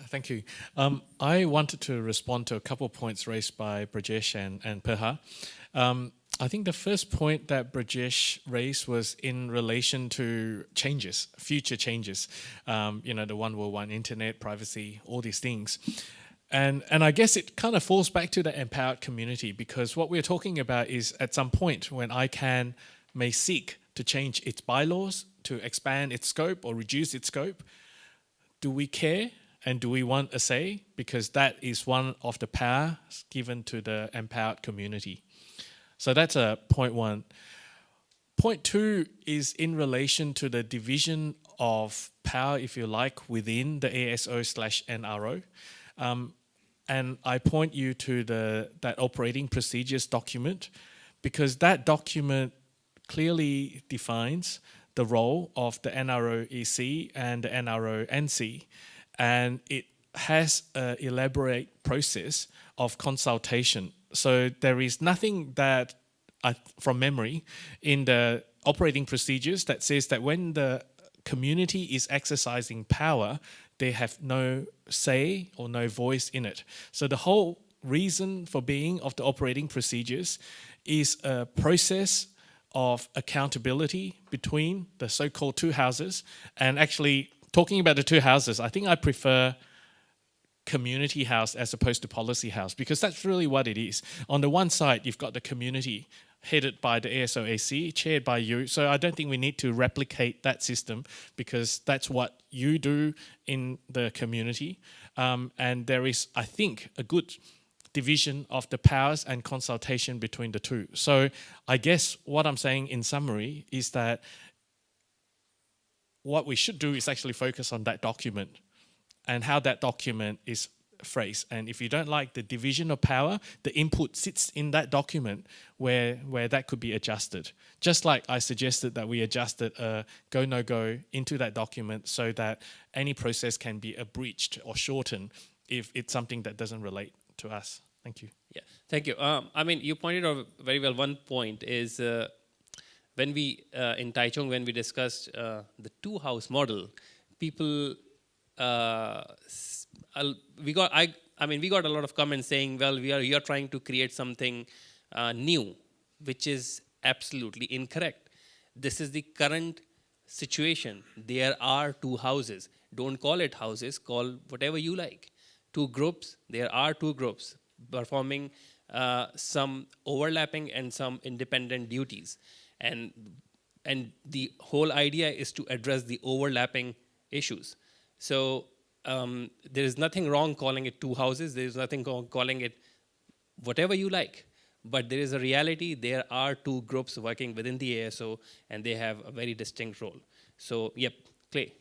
S2: Thank you. I wanted to respond to a couple of points raised by Brajesh and Perha. I think the first point that Brajesh raised was in relation to changes, future changes. The One World, One Internet, privacy, all these things. And I guess it kind of falls back to the empowered community because what we're talking about is at some point when ICANN may seek to change its bylaws, to expand its scope or reduce its scope, do we care? And do we want a say? Because that is one of the powers given to the empowered community. So that's point one. Point two is in relation to the division of power, if you like, within the ASO/NRO. And I point you to that operating procedures document because that document clearly defines the role of the NRO-EC and the NRO-NC. And it has an elaborate process of consultation. So there is nothing that, from memory, in the operating procedures that says that when the community is exercising power, they have no say or no voice in it. So the whole reason for being of the operating procedures is a process of accountability between the so-called two houses. And actually, talking about the two houses, I think I prefer community house as opposed to policy house because that's really what it is. On the one side, you've got the community headed by the ASO/AC, chaired by you. So I don't think we need to replicate that system because that's what you do in the community. And there is, I think, a good division of the powers and consultation between the two. So I guess what I'm saying in summary is that what we should do is actually focus on that document and how that document is phrased. And if you don't like the division of power, the input sits in that document where that could be adjusted. Just like I suggested that we adjusted a go, no go into that document so that any process can be abridged or shortened if it's something that doesn't relate to us. Thank you.
S1: Yeah, thank you. You pointed out very well. One point is when we, in Taichung, when we discussed the two-house model, people, we got a lot of comments saying, well, you're trying to create something new, which is absolutely incorrect. This is the current situation. There are two houses. Don't call it houses, call whatever you like. Two groups, there are two groups performing some overlapping and some independent duties. And the whole idea is to address the overlapping issues. So there is nothing wrong calling it two houses. There is nothing wrong calling it whatever you like. But there is a reality. There are two groups working within the ASO, and they have a very distinct role. So, yep, Clay.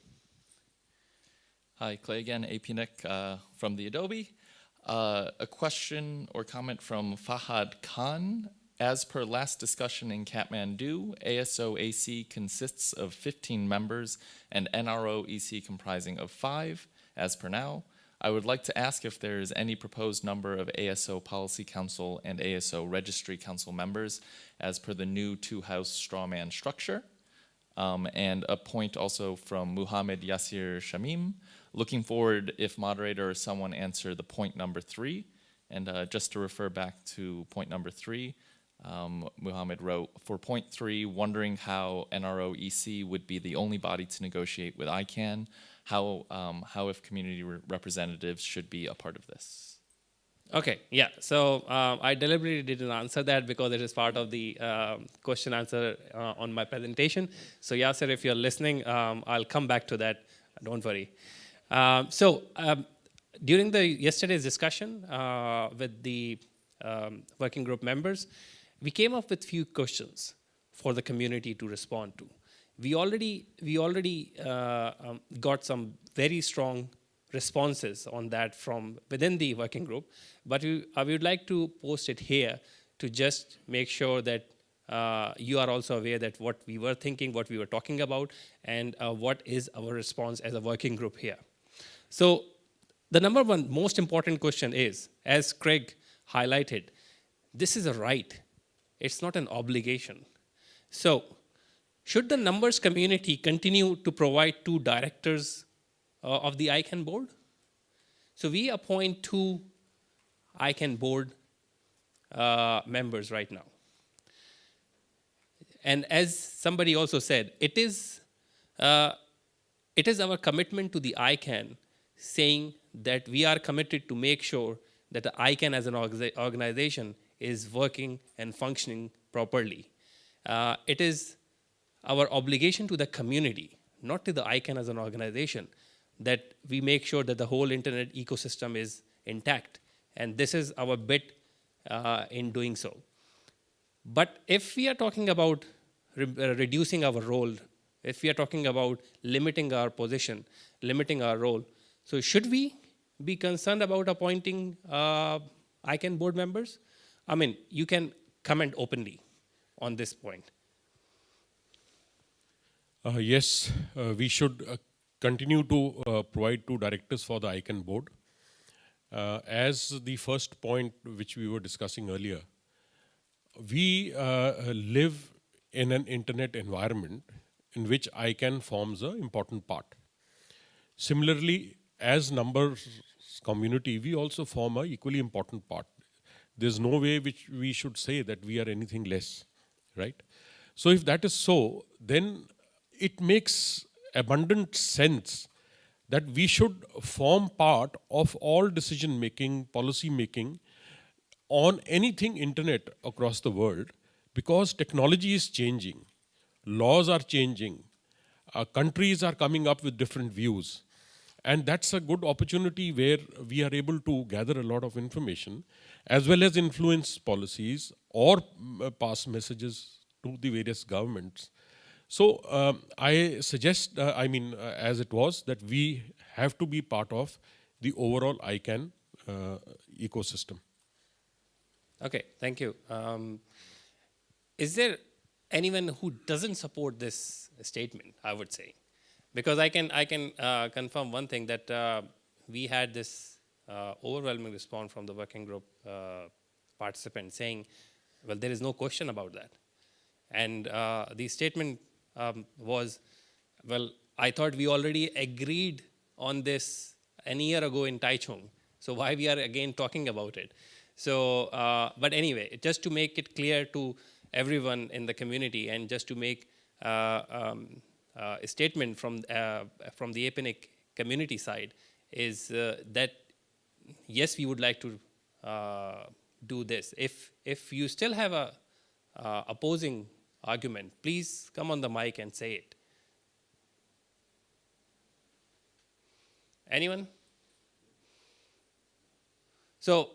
S7: Hi, Clay again, APNIC from the Adobe. A question or comment from Fahad Khan. As per last discussion in Kathmandu, ASO-AC consists of 15 members and NRO-EC comprising of 5, as per now. I would like to ask if there is any proposed number of ASO Policy Council and ASO Registry Council members as per the new two-house strawman structure. And a point also from Muhammad Yasir Shamim. Looking forward if moderator or someone answer the point number 3. And just to refer back to point number 3, Muhammad wrote, for point 3, wondering how NRO EC would be the only body to negotiate with ICANN, how if community representatives should be a part of this.
S9: Okay, yeah. So I deliberately didn't answer that because it is part of the question answer on my presentation. So Yasser, if you're listening, I'll come back to that. Don't worry. During yesterday's discussion with the working group members, we came up with few questions for the community to respond to. We already got some very strong responses on that from within the working group, but I would like to post it here to just make sure that you are also aware that what we were thinking, what we were talking about, and what is our response as a working group here. So the number one most important question is, as Gregg highlighted, this is a right. It's not an obligation. So should the numbers community continue to provide 2 directors of the ICANN board? So we appoint 2 ICANN board members right now. And as somebody also said, it is our commitment to the ICANN saying that we are committed to make sure that the ICANN as an organization is working and functioning properly. It is our obligation to the community, not to the ICANN as an organization, that we make sure that the whole internet ecosystem is intact. And this is our bit in doing so. But if we are talking about reducing our role, if we are talking about limiting our position, limiting our role, so should we be concerned about appointing ICANN board members? I mean, you can comment openly on this point.
S5: Yes, we should continue to provide 2 directors for the ICANN board. As the first point which we were discussing earlier, we live in an internet environment in which ICANN forms an important part. Similarly, as numbers community, we also form an equally important part. There's no way which we should say that we are anything less, right? So if that is so, then it makes abundant sense that we should form part of all decision making, policy making on anything internet across the world, because technology is changing, laws are changing, countries are coming up with different views. And that's a good opportunity where we are able to gather a lot of information as well as influence policies or pass messages to the various governments. So I suggest, as it was, that we have to be part of the overall ICANN ecosystem.
S9: Okay, thank you. Is there anyone who doesn't support this statement, I would say? Because I can confirm one thing, that we had this overwhelming response from the working group participants saying, well, there is no question about that. And the statement was, well, I thought we already agreed on this a year ago in Taichung, so why we are again talking about it? So, but anyway, just to make it clear to everyone in the community, and just to make a statement from the APNIC community side, is that yes, we would like to do this. If you still have a opposing argument, please come on the mic and say it. Anyone? So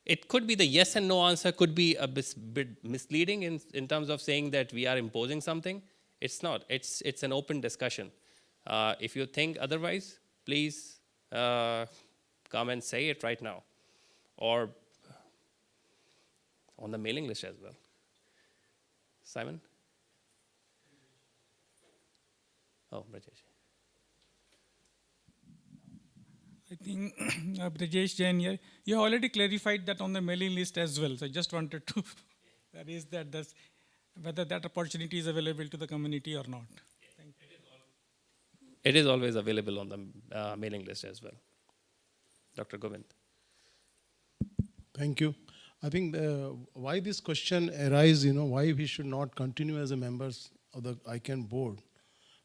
S9: it could be the yes and no answer could be a bit misleading in terms of saying that we are imposing something. It's not. It's an open discussion. If you think otherwise, please come and say it right now, or on the mailing list as well. Simon? Oh, Brajesh.
S4: I think Brajesh Jain here, you already clarified that on the mailing list as well. So I just wanted to raise that, whether that opportunity is available to the community or not. Thank you.
S9: It is always available on the mailing list as well. Dr. Govind.
S10: Thank you. I think why this question arises, why we should not continue as a members of the ICANN board.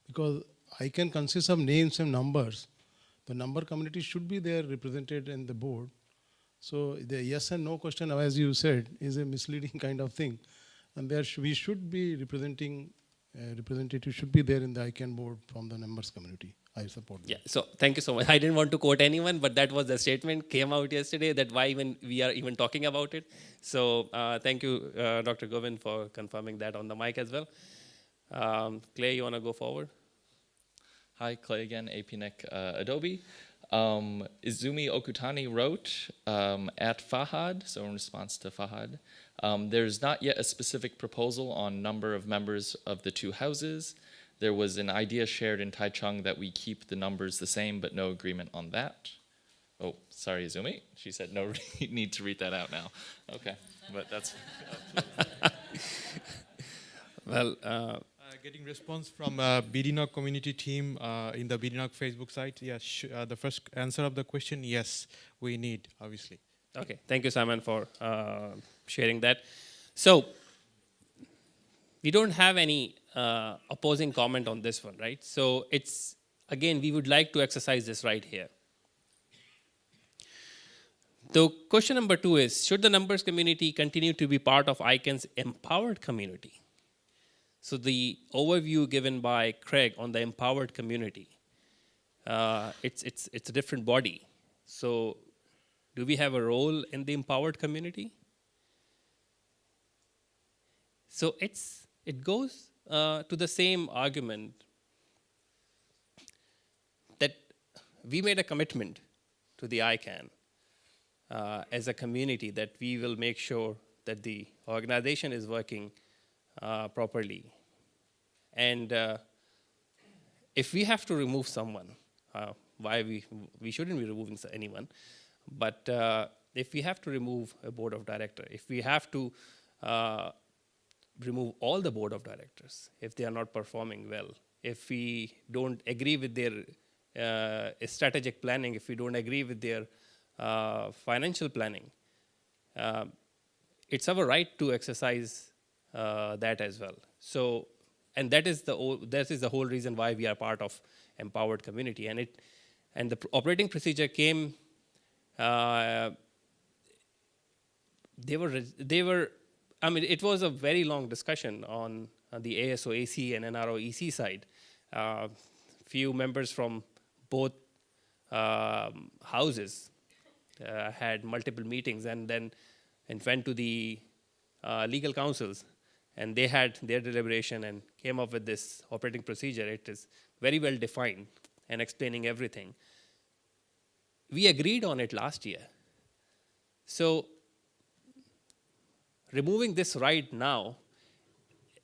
S10: Because ICANN consists of names and numbers. The number community should be there represented in the board. So the yes and no question, as you said, is a misleading kind of thing. And we should be representing, representative should be there in the ICANN board from the members community. I support that.
S9: Yeah, so thank you so much. I didn't want to quote anyone, but that was the statement came out yesterday, that why even we are even talking about it. So thank you, Dr. Govind, for confirming that on the mic as well. Clay, you want to go forward?
S7: Hi, Clay again, APNIC Adobe. Izumi Okutani wrote at Fahad, so in response to Fahad, there's not yet a specific proposal on number of members of the two houses. There was an idea shared in Taichung that we keep the numbers the same, but no agreement on that. Oh, sorry, Izumi. She said no need to read that out now. Okay, but that's...
S9: Well,
S6: Getting response from BDNOC community team in the BDNOC Facebook site. Yes, the first answer of the question, yes, we need, obviously.
S9: okay, thank you, Simon, for sharing that. So we don't have any opposing comment on this one, right? So it's, again, we would like to exercise this right here. So question number 2 is, should the numbers community continue to be part of ICANN's empowered community? So the overview given by Gregg on the empowered community, it's a different body. So do we have a role in the empowered community? So it goes to the same argument that we made a commitment to the ICANN as a community that we will make sure that the organization is working properly. And if we have to remove someone, why we shouldn't be removing anyone, but if we have to remove a board of directors, if we have to remove all the board of directors, if they are not performing well, if we don't agree with their strategic planning, if we don't agree with their financial planning, it's our right to exercise that as well. So, and that is the whole reason why we are part of empowered community. And the operating procedure came. They were. I mean, it was a very long discussion on the ASO AC and NRO EC side. Few members from both houses had multiple meetings and went to the legal councils, and they had their deliberation and came up with this operating procedure. It is very well defined and explaining everything. We agreed on it last year. So removing this right now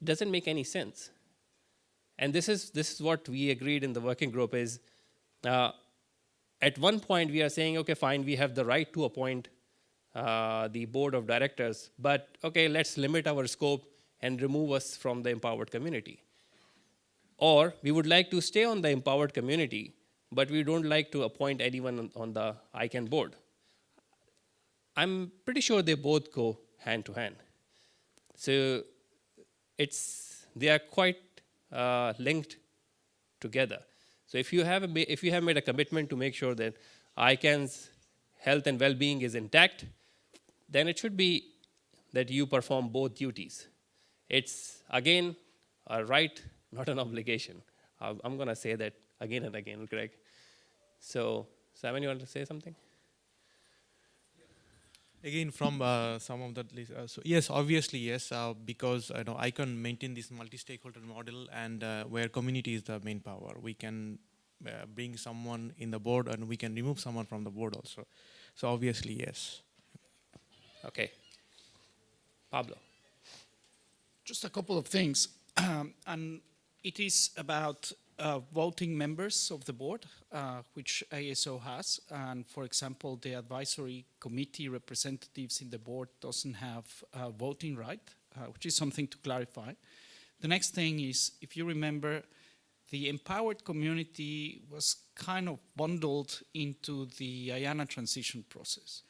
S9: doesn't make any sense. And this is what we agreed in the working group is, at one point we are saying, okay, fine, we have the right to appoint the board of directors, but okay, let's limit our scope and remove us from the empowered community. Or we would like to stay on the empowered community, but we don't like to appoint anyone on the ICANN board. I'm pretty sure they both go hand to hand. So they are quite linked together. So if you have made a commitment to make sure that ICANN's health and well-being is intact, then it should be that you perform both duties. It's, again, a right, not an obligation. I'm going to say that again and again, Gregg. So, Simon, you want to say something?
S6: Again, from some of the so yes, obviously yes, because ICANN maintain this multi-stakeholder model, and where community is the main power, we can bring someone in the board, and we can remove someone from the board also. So obviously yes.
S9: Okay, Pablo.
S11: Just a couple of things, and it is about voting members of the board, which ASO has, and for example, the advisory committee representatives in the board doesn't have a voting right, which is something to clarify. The next thing is, if you remember, the empowered community was kind of bundled into the IANA transition process.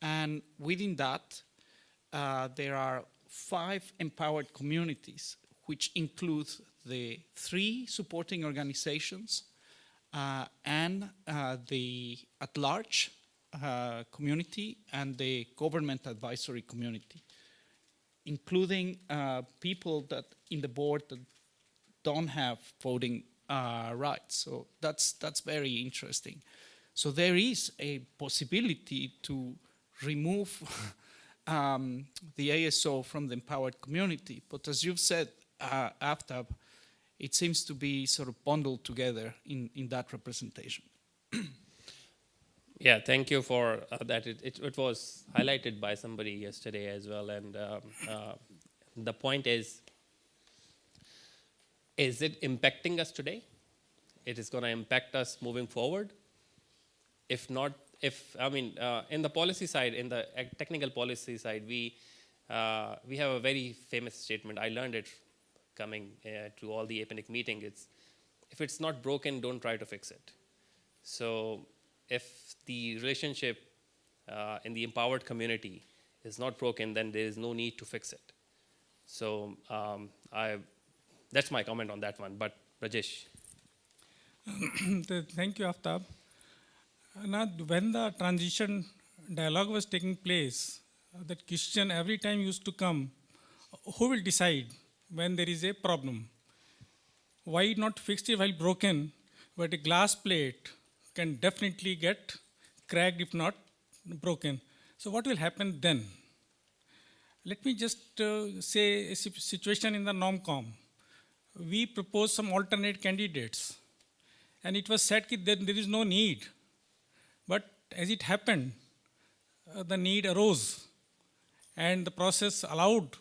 S11: And within that, there are 5 empowered communities, which include the 3 supporting organizations and the at-large community and the government advisory community, including people that in the board that don't have voting rights. So that's very interesting. So there is a possibility to remove the ASO from the empowered community. But as you've said, Aftab, it seems to be sort of bundled together in that representation.
S9: Yeah, thank you for that. It was highlighted by somebody yesterday as well. And the point is it impacting us today? It is going to impact us moving forward. If not, in the policy side, in the technical policy side, we have a very famous statement. I learned it coming to all the APNIC meeting. If it's not broken, don't try to fix it. So if the relationship in the empowered community is not broken, then there is no need to fix it. So that's my comment on that one. But Rajesh.
S4: Thank you, Aftab. Now, when the transition dialogue was taking place, that question every time used to come, who will decide when there is a problem? Why not fix it while broken, but a glass plate can definitely get cracked if not broken. So what will happen then? Let me just say a situation in the NOMCOM. We proposed some alternate candidates, and it was said that there is no need. But as it happened, the need arose, and the process allowed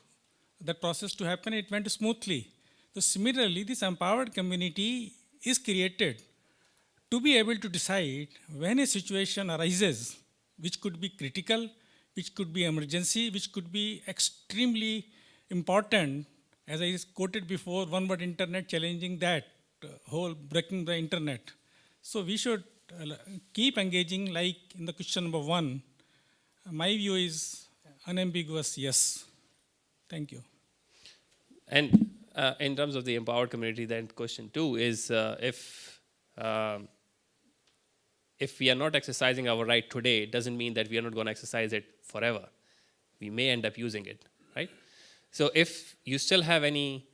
S4: that process to happen. It went smoothly. So similarly, this empowered community is created to be able to decide when a situation arises, which could be critical, which could be emergency, which could be extremely important, as I quoted before, one-word internet challenging that whole breaking the internet. So we should keep engaging like in the question number 1. My view is unambiguous yes. Thank you.
S9: And in terms of the empowered community, then question 2 is if we are not exercising our right today, it doesn't mean that we are not going to exercise it forever. We may end up using it, right? So if you still have any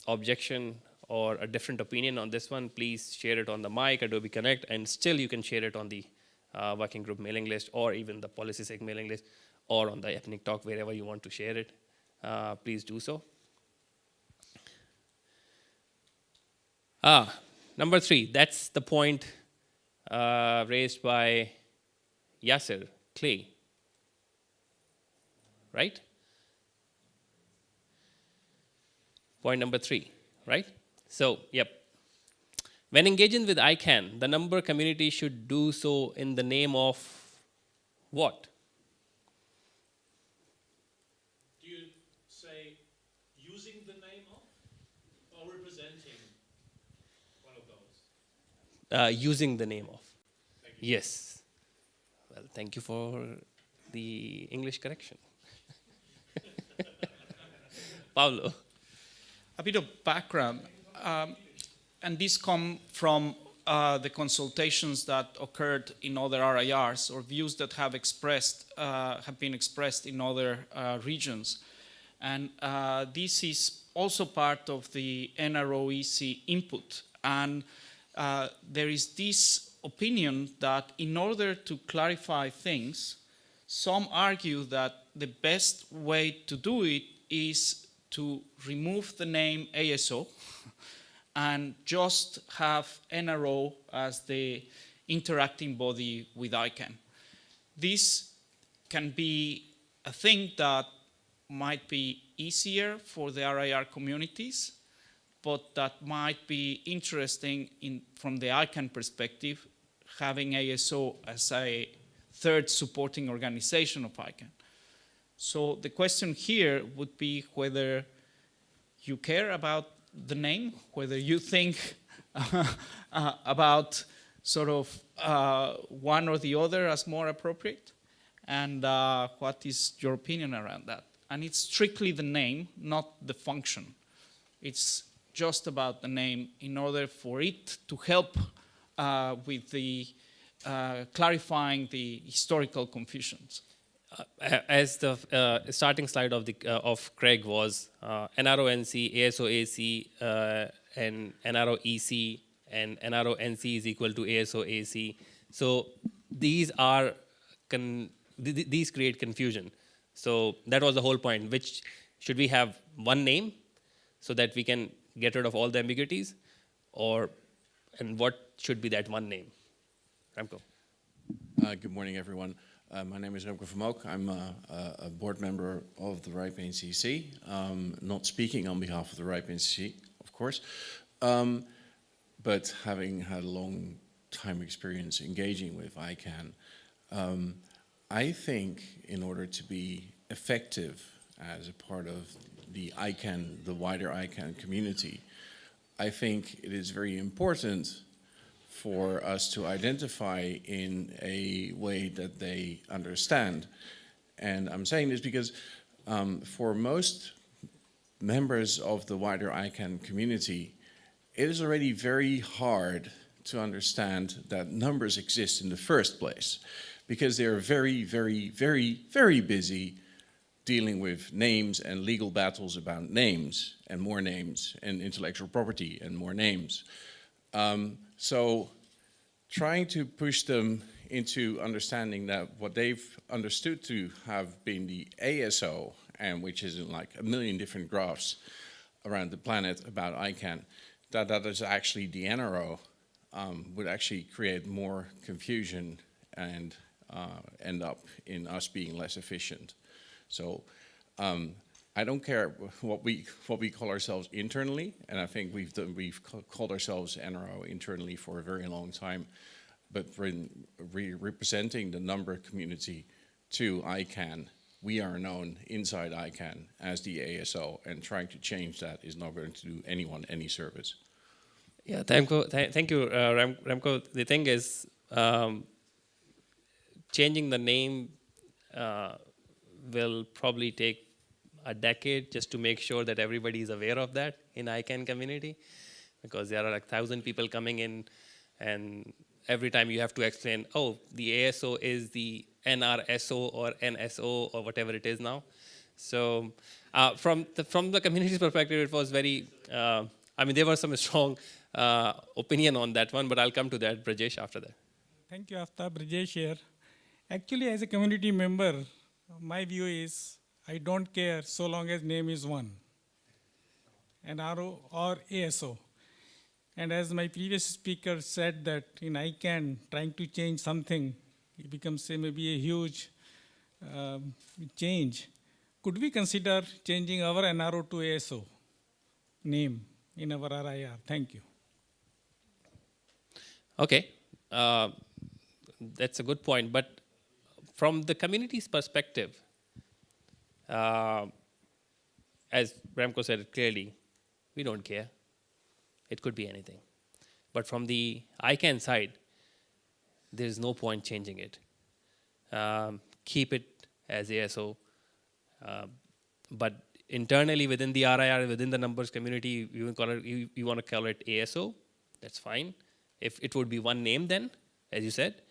S9: objection or a different opinion on this one, please share it on the mic, Adobe Connect, and still you can share it on the working group mailing list or even the PolicySec mailing list or on the APNIC Talk, wherever you want to share it. Please do so. Number 3, that's the point raised by Yasser Clay, right? Point number 3, right? So, yep. When engaging with ICANN, the number community should do so in the name of what?
S5: Do you say using the name of or representing one of those?
S9: Using the name of. Thank you. Yes. Well, thank you for the English correction. Pablo.
S11: A bit of background, and this comes from the consultations that occurred in other RAARS or views that have been expressed in other regions. And this is also part of the NROEC input. And there is this opinion that in order to clarify things, some argue that the best way to do it is to remove the name ASO and just have NRO as the interacting body with ICANN. This can be a thing that might be easier for the RAR communities, but that might be interesting from the ICANN perspective, having ASO as a third supporting organization of ICANN. So the question here would be whether you care about the name, whether you think about sort of one or the other as more appropriate? And what is your opinion around that? And it's strictly the name, not the function. It's just about the name in order for it to help with the clarifying the historical confusions.
S9: As the starting slide of Gregg was NRO-NC, ASO-AC, and NRO-EC, and NRO-NC is equal to ASO-AC. So these are these create confusion. So that was the whole point. Which should we have one name so that we can get rid of all the ambiguities, and what should be that one name? Remco.
S12: Good morning, everyone. My name is Remco Vermook. I'm a board member of the RIPE NCC, not speaking on behalf of the RIPE NCC, of course, but having had a long time experience engaging with ICANN, I think in order to be effective as a part of the ICANN, the wider ICANN community, I think it is very important for us to identify in a way that they understand. And I'm saying this because for most members of the wider ICANN community, it is already very hard to understand that numbers exist in the first place, because they're very, very, very, very busy dealing with names and legal battles about names and intellectual property and more names. So trying to push them into understanding that what they've understood to have been the ASO, and which is in like a million different graphs around the planet about ICANN, that is actually the NRO, would actually create more confusion and end up in us being less efficient. So I don't care what we call ourselves internally, and I think we've called ourselves NRO internally for a very long time, but for representing the number community to ICANN, we are known inside ICANN as the ASO, and trying to change that is not going to do anyone any service.
S9: Yeah, thank you, Remco. The thing is, changing the name will probably take a decade just to make sure that everybody is aware of that in ICANN community, because there are like 1,000 people coming in, and every time you have to explain, oh, the ASO is the NRSO or NSO or whatever it is now. So from the community's perspective, it was very, I mean, there was some strong opinion on that one, but I'll come to that, Brajesh, after that.
S4: Thank you, Aftab. Brajesh here. Actually, as a community member, my view is I don't care so long as name is one, NRO or ASO. And as my previous speaker said that in ICANN, trying to change something, it becomes maybe a huge change. Could we consider changing our NRO to ASO name in our RIR? Thank you.
S9: Okay, that's a good point. But from the community's perspective, as Remco said it clearly, we don't care. It could be anything. But from the ICANN side, there's no point changing it. Keep it as ASO. But internally within the RIR, within the numbers community, you want to call it ASO, that's fine. If it would be one name then, as you said.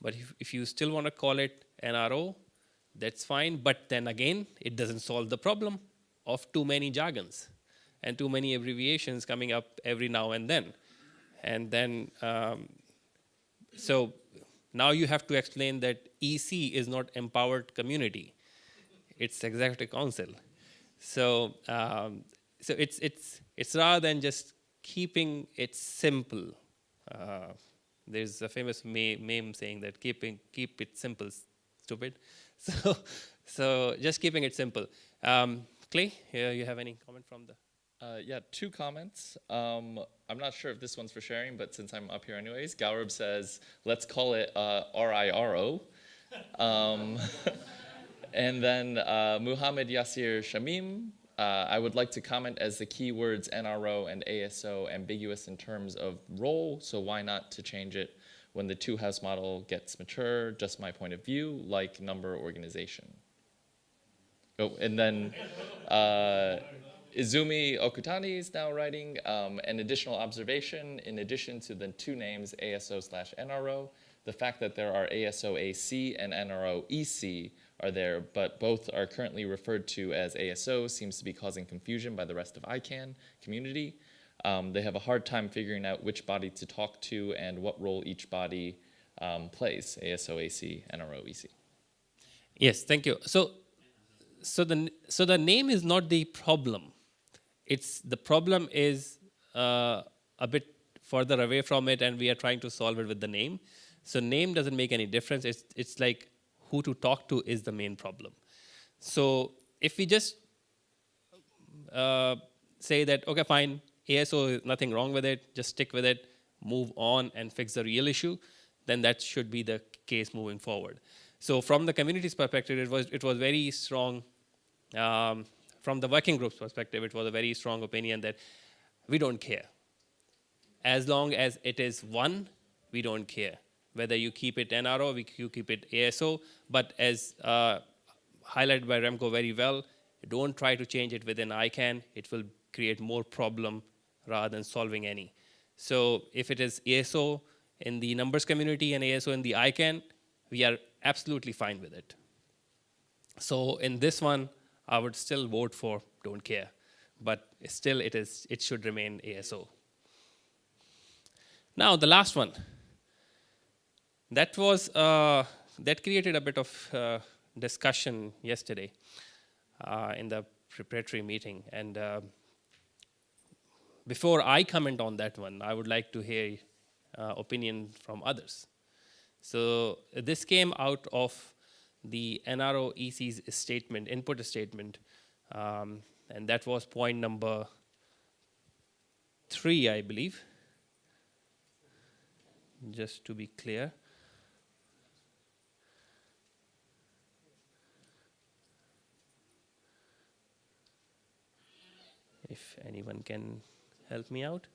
S9: But if you still want to call it NRO, that's fine. But then again, it doesn't solve the problem of too many jargons and too many abbreviations coming up every now and then. And then, so now you have to explain that EC is not empowered community. It's executive council. So, so it's rather than just keeping it simple. There's a famous meme saying that keep it simple, stupid. So just keeping it simple. Clay, you have any comment from the?
S7: Yeah, two comments. I'm not sure if this one's for sharing, but since I'm up here anyways, Gaurab says, let's call it RIRO. And then Muhammad Yasir Shamim I would like to comment as the keywords NRO and ASO ambiguous in terms of role, so why not to change it when the two-house model gets mature, just my point of view, like number organization. Oh, and then Izumi Okutani is now writing an additional observation in addition to the two names ASO/NRO. The fact that there are ASO AC and NRO EC are there, but both are currently referred to as ASO seems to be causing confusion by the rest of ICANN community. They have a hard time figuring out which body to talk to and what role each body plays, ASO AC, NRO EC.
S9: Yes, thank you. So the name is not the problem. The problem is a bit further away from it, and we are trying to solve it with the name. So name doesn't make any difference. It's like who to talk to is the main problem. So if we just say that, okay, fine, ASO, nothing wrong with it, just stick with it, move on and fix the real issue, then that should be the case moving forward. So from the community's perspective, it was very strong. From the working group's perspective, it was a very strong opinion that we don't care. As long as it is one, we don't care. Whether you keep it NRO, you keep it ASO, but as highlighted by Remco very well, don't try to change it within ICANN. It will create more problem rather than solving any. So if it is ASO in the numbers community and ASO in the ICANN, we are absolutely fine with it. So in this one, I would still vote for don't care, but still it should remain ASO. Now the last one. That created a bit of discussion yesterday in the preparatory meeting. And before I comment on that one, I would like to hear opinion from others. So this came out of the NRO EC's statement, input statement, and that was point number 3, I believe, just to be clear. If anyone can help me out.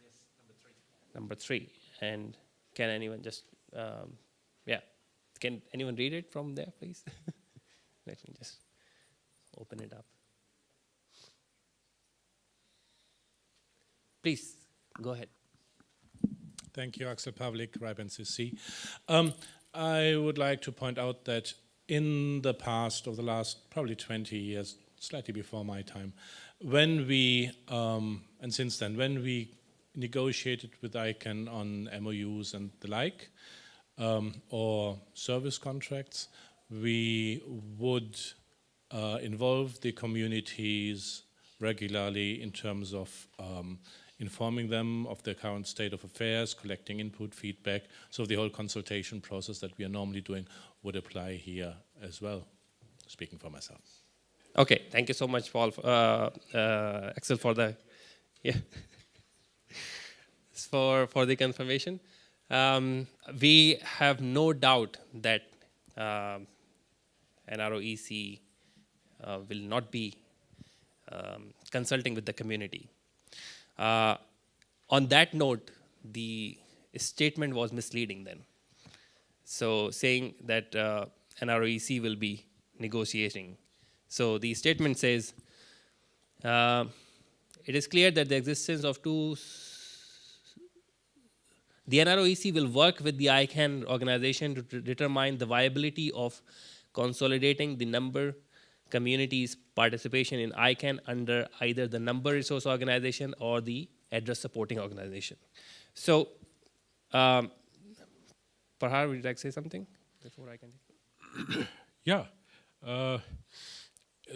S9: Yes, number 3. And can anyone just, can anyone read it from there, please? Let me just open it up. Please, go ahead.
S13: Thank you, Axel Pavlik, RIPE NCC. I would like to point out that in the past, over the last probably 20 years, slightly before my time, when we, and since then, when we negotiated with ICANN on MOUs and the like, or service contracts, we would involve the communities regularly in terms of informing them of the current state of affairs, collecting input, feedback. So the whole consultation process that we are normally doing would apply here as well, speaking for myself.
S9: Okay, thank you so much, Paul, Axel, for the for the confirmation. We have no doubt that NROEC will not be consulting with the community. On that note, the statement was misleading then. So saying that NROEC will be negotiating. So the statement says, it is clear that the existence of the NROEC will work with the ICANN organization to determine the viability of consolidating the number community's participation in ICANN under either the number resource organization or the address supporting organization. So, Parhar, would you like to say something before I can?
S5: Yeah.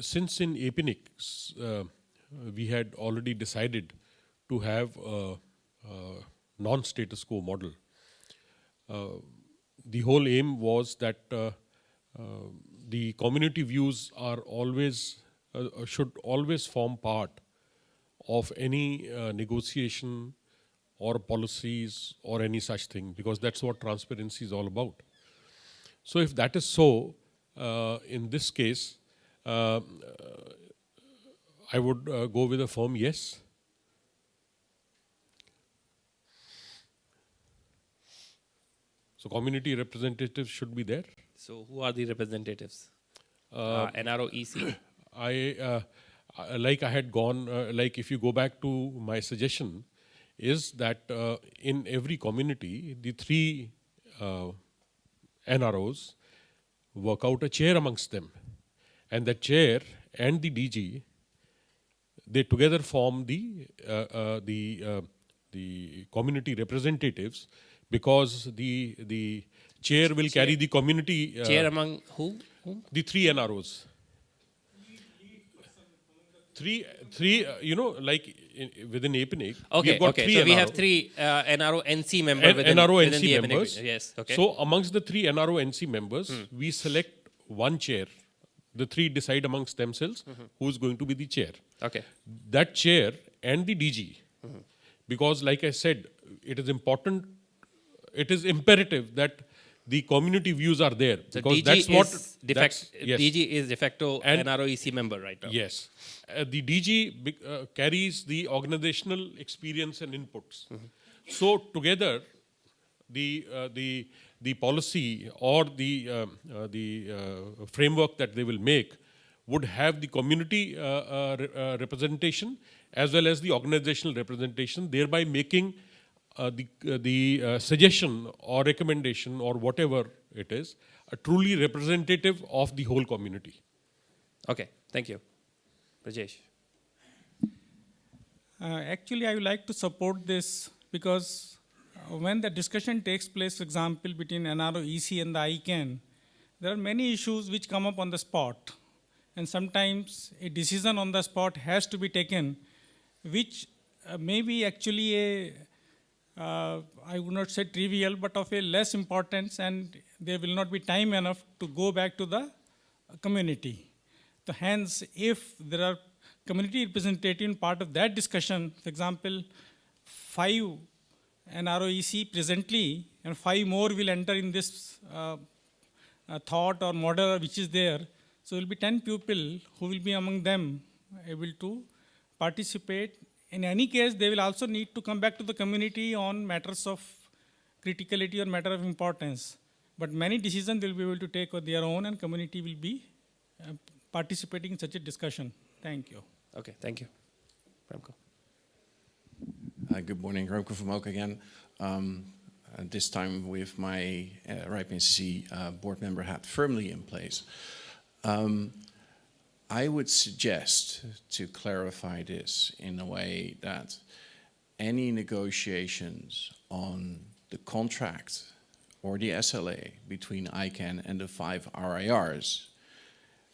S5: Since in APNIC, we had already decided to have a non-status quo model. The whole aim was that the community views are always should always form part of any negotiation or policies or any such thing, because that's what transparency is all about. So if that is so, in this case, I would go with a firm yes. So community representatives should be there.
S9: So who are the representatives? NRO EC.
S5: Like I had gone, like if you go back to my suggestion, is that in every community, the 3 NROs work out a chair amongst them. And the chair and the DG, they together form the community representatives, because the chair will carry the community.
S9: Chair among who? Whom?
S5: The 3 NROs. Three, like within APNIC,
S9: Okay,
S5: we've got
S9: okay.
S5: 3
S9: So we
S5: NRO.
S9: have 3 NRO NC members within
S5: NRO
S9: within
S5: NC
S9: the APNIC
S5: members.
S9: region. Yes, okay.
S5: So amongst the 3 NRO NC members, we select one chair. The 3 decide amongst themselves who is going to be the chair.
S9: Okay.
S5: That chair and the DG, because like I said, it is important, it is imperative that the community views are there.
S9: So
S5: Because
S9: DG
S5: that's what
S9: is
S5: yes.
S9: DG is de facto
S5: And
S9: NRO EC member right now.
S5: Yes. The DG carries the organizational experience and inputs. So together, the policy or the framework that they will make would have the community representation as well as the organizational representation, thereby making the suggestion or recommendation or whatever it is, a truly representative of the whole community.
S9: Okay, thank you. Rajesh.
S4: Actually, I would like to support this because when the discussion takes place, for example, between NRO EC and the ICANN, there are many issues which come up on the spot. And sometimes a decision on the spot has to be taken, which may be actually a I would not say trivial, but of a less importance, and there will not be time enough to go back to the community. So hence, if there are community representative part of that discussion, for example, 5 NRO EC presently, and 5 more will enter in this thought or model which is there. So there will be 10 people who will be among them able to participate. In any case, they will also need to come back to the community on matters of criticality or matter of importance. But many decisions they will be able to take on their own, and community will be participating in such a discussion. Thank you.
S9: Okay, thank you. Remco.
S12: Good morning, Remco from Oak again. This time with my RAARS board member hat firmly in place. I would suggest to clarify this in a way that any negotiations on the contract or the SLA between ICANN and the 5 RAARS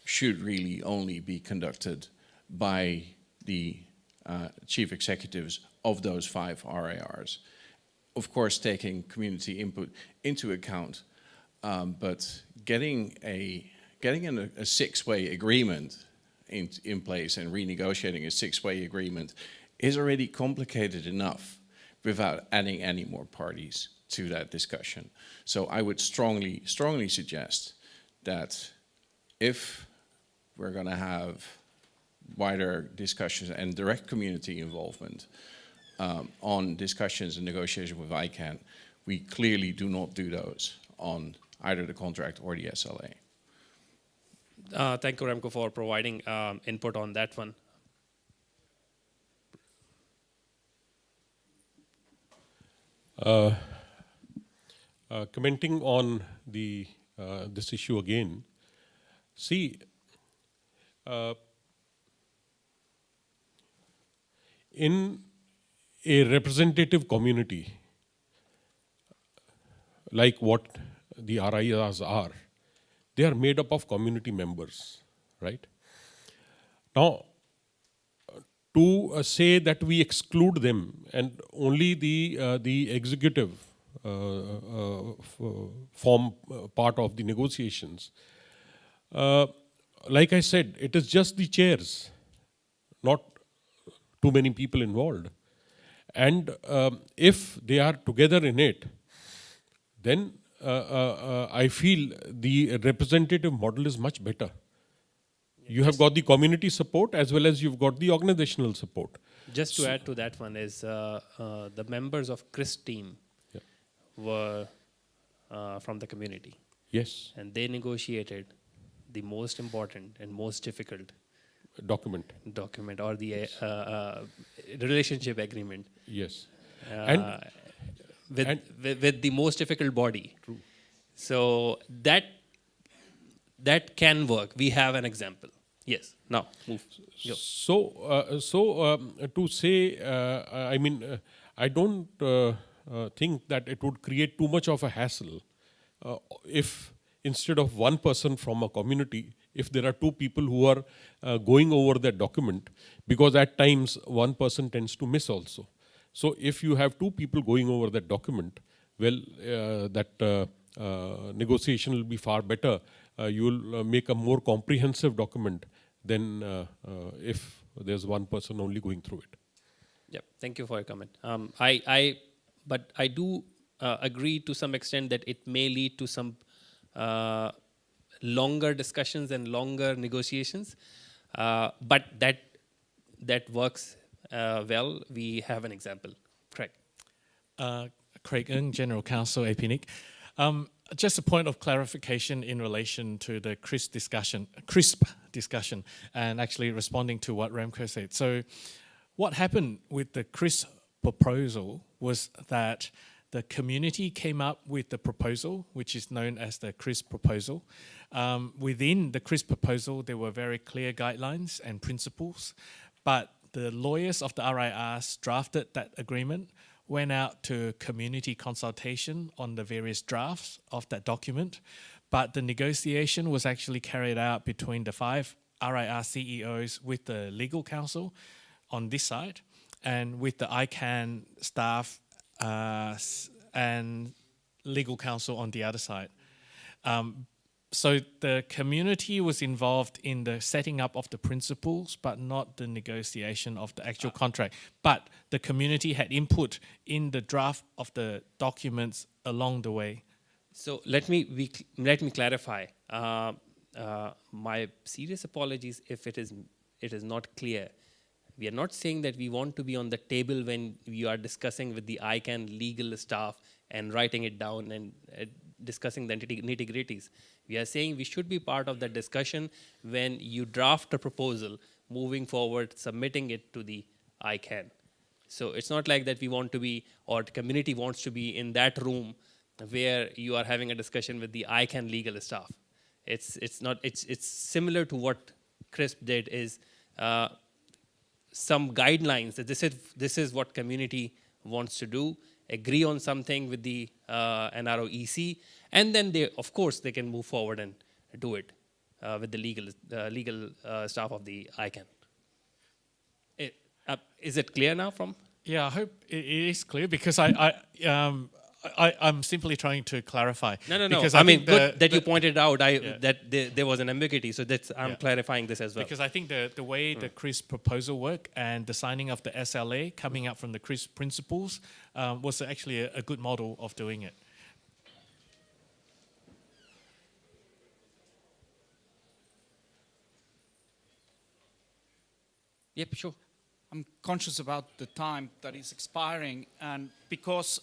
S12: should really only be conducted by the chief executives of those 5 RAARS. Of course, taking community input into account, but getting a 6-way agreement in place and renegotiating a 6-way agreement is already complicated enough without adding any more parties to that discussion. So I would strongly suggest that if we're going to have wider discussions and direct community involvement on discussions and negotiations with ICANN, we clearly do not do those on either the contract or the SLA.
S9: Thank you, Remco, for providing input on that one.
S5: Commenting on the this issue again, see, in a representative community like what the RAARS are, they are made up of community members, right? Now, to say that we exclude them and only the executive form part of the negotiations, like I said, it is just the chairs, not too many people involved. And if they are together in it, then I feel the representative model is much better. You have got the community support as well as you've got the organizational support.
S9: Just to add to that one is the members of Chris team were from the community.
S5: Yes.
S9: And they negotiated the most important and most difficult
S5: document
S9: or the relationship agreement.
S5: Yes.
S9: With the most difficult body.
S5: True.
S9: So that can work. We have an example. Yes. Now move. Go.
S5: So to say, I mean, I don't think that it would create too much of a hassle if instead of one person from a community, if there are two people who are going over that document, because at times one person tends to miss also. So if you have two people going over that document, well, that negotiation will be far better. You will make a more comprehensive document than if there's one person only going through it.
S9: Yep. Thank you for your comment. But I do agree to some extent that it may lead to some longer discussions and longer negotiations. But that works well. We have an example. Craig.
S2: Craig Ng, General Counsel, APNIC. Just a point of clarification in relation to the CRISP discussion, and actually responding to what Remco said. So what happened with the CRISP proposal was that the community came up with the proposal, which is known as the CRISP proposal. Within the CRISP proposal, there were very clear guidelines and principles, but the lawyers of the RAARS drafted that agreement, went out to community consultation on the various drafts of that document, but the negotiation was actually carried out between the 5 RAARS CEOs with the legal counsel on this side, and with the ICANN staff and legal counsel on the other side. So the community was involved in the setting up of the principles, but not the negotiation of the actual contract. But the community had input in the draft of the documents along the way.
S9: So let me clarify. My serious apologies if it is not clear. We are not saying that we want to be on the table when we are discussing with the ICANN legal staff and writing it down and discussing the nitty-gritties. We are saying we should be part of that discussion when you draft a proposal, moving forward, submitting it to the ICANN. So it's not like that we want to be, or the community wants to be in that room where you are having a discussion with the ICANN legal staff. It's similar to what CRISP did, is some guidelines that this is what community wants to do, agree on something with the NROEC, and then of course they can move forward and do it with the legal staff of the ICANN. Is it clear now from?
S2: Yeah, I hope it is clear, because I'm simply trying to clarify.
S9: No.
S2: Because
S9: I mean, good that you pointed out that there was an ambiguity. So I'm clarifying this as well.
S2: Because I think the way the CRISP proposal worked and the signing of the SLA coming up from the CRISP principles was actually a good model of doing it.
S9: Yep, sure.
S11: I'm conscious about the time that is expiring, and because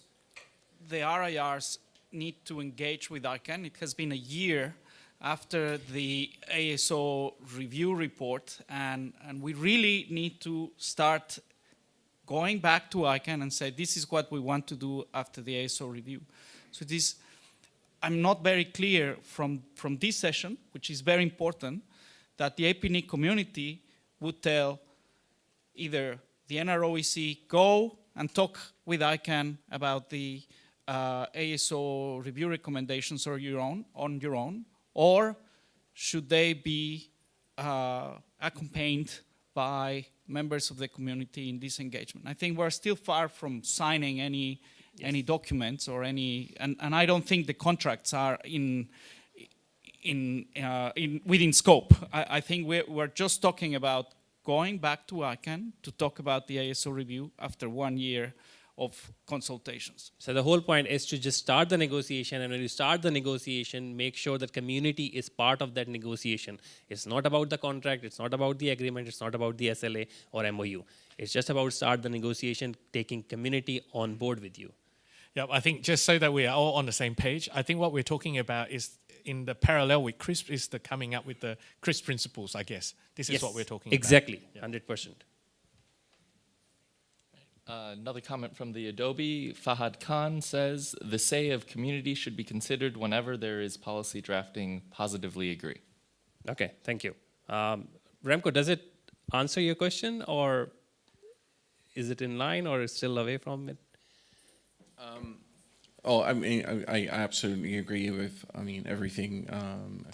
S11: the RAARS need to engage with ICANN, it has been a year after the ASO review report, and we really need to start going back to ICANN and say, this is what we want to do after the ASO review. So I'm not very clear from this session, which is very important, that the APNIC community would tell either the NROEC, go and talk with ICANN about the ASO review recommendations on your own, or should they be accompanied by members of the community in this engagement? I think we're still far from signing any documents or any, and I don't think the contracts are in within scope. I think we're just talking about going back to ICANN to talk about the ASO review after 1 year of consultations.
S9: So the whole point is to just start the negotiation, and when you start the negotiation, make sure that community is part of that negotiation. It's not about the contract, it's not about the agreement, it's not about the SLA or MOU. It's just about start the negotiation, taking community on board with you.
S2: Yeah, I think just so that we are all on the same page, I think what we're talking about is in the parallel with CRISP is the coming up with the CRISP principles, I guess. This is what we're talking
S9: exactly,
S2: about.
S9: 100%.
S7: Another comment from the Adobe, Fahad Khan says, the say of community should be considered whenever there is policy drafting. Positively agree.
S9: Okay, thank you. Remco, does it answer your question, or is it in line, or is still away from it?
S12: I mean, I absolutely agree with, everything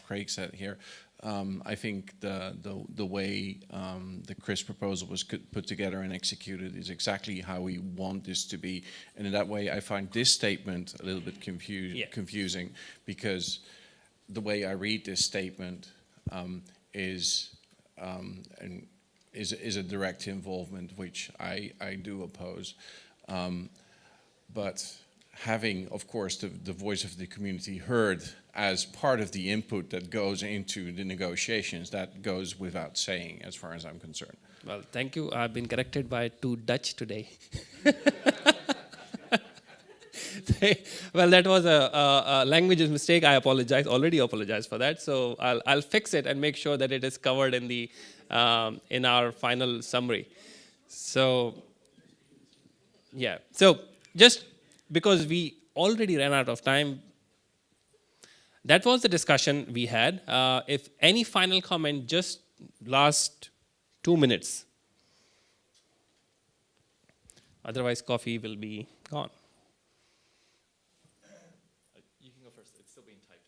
S12: Craig said here. I think the way the CRISP proposal was put together and executed is exactly how we want this to be. And in that way, I find this statement a little bit confusing, because the way I read this statement is a direct involvement, which I do oppose. But having, of course, the voice of the community heard as part of the input that goes into the negotiations, that goes without saying, as far as I'm concerned.
S9: Well, thank you. I've been corrected by 2 Dutch today. Well, that was a language mistake. I already apologize for that. So I'll fix it and make sure that it is covered in the in our final summary. So, yeah. So just because we already ran out of time, that was the discussion we had. If any final comment, just last 2 minutes. Otherwise, coffee will be gone.
S7: You can go first. It's still being typed.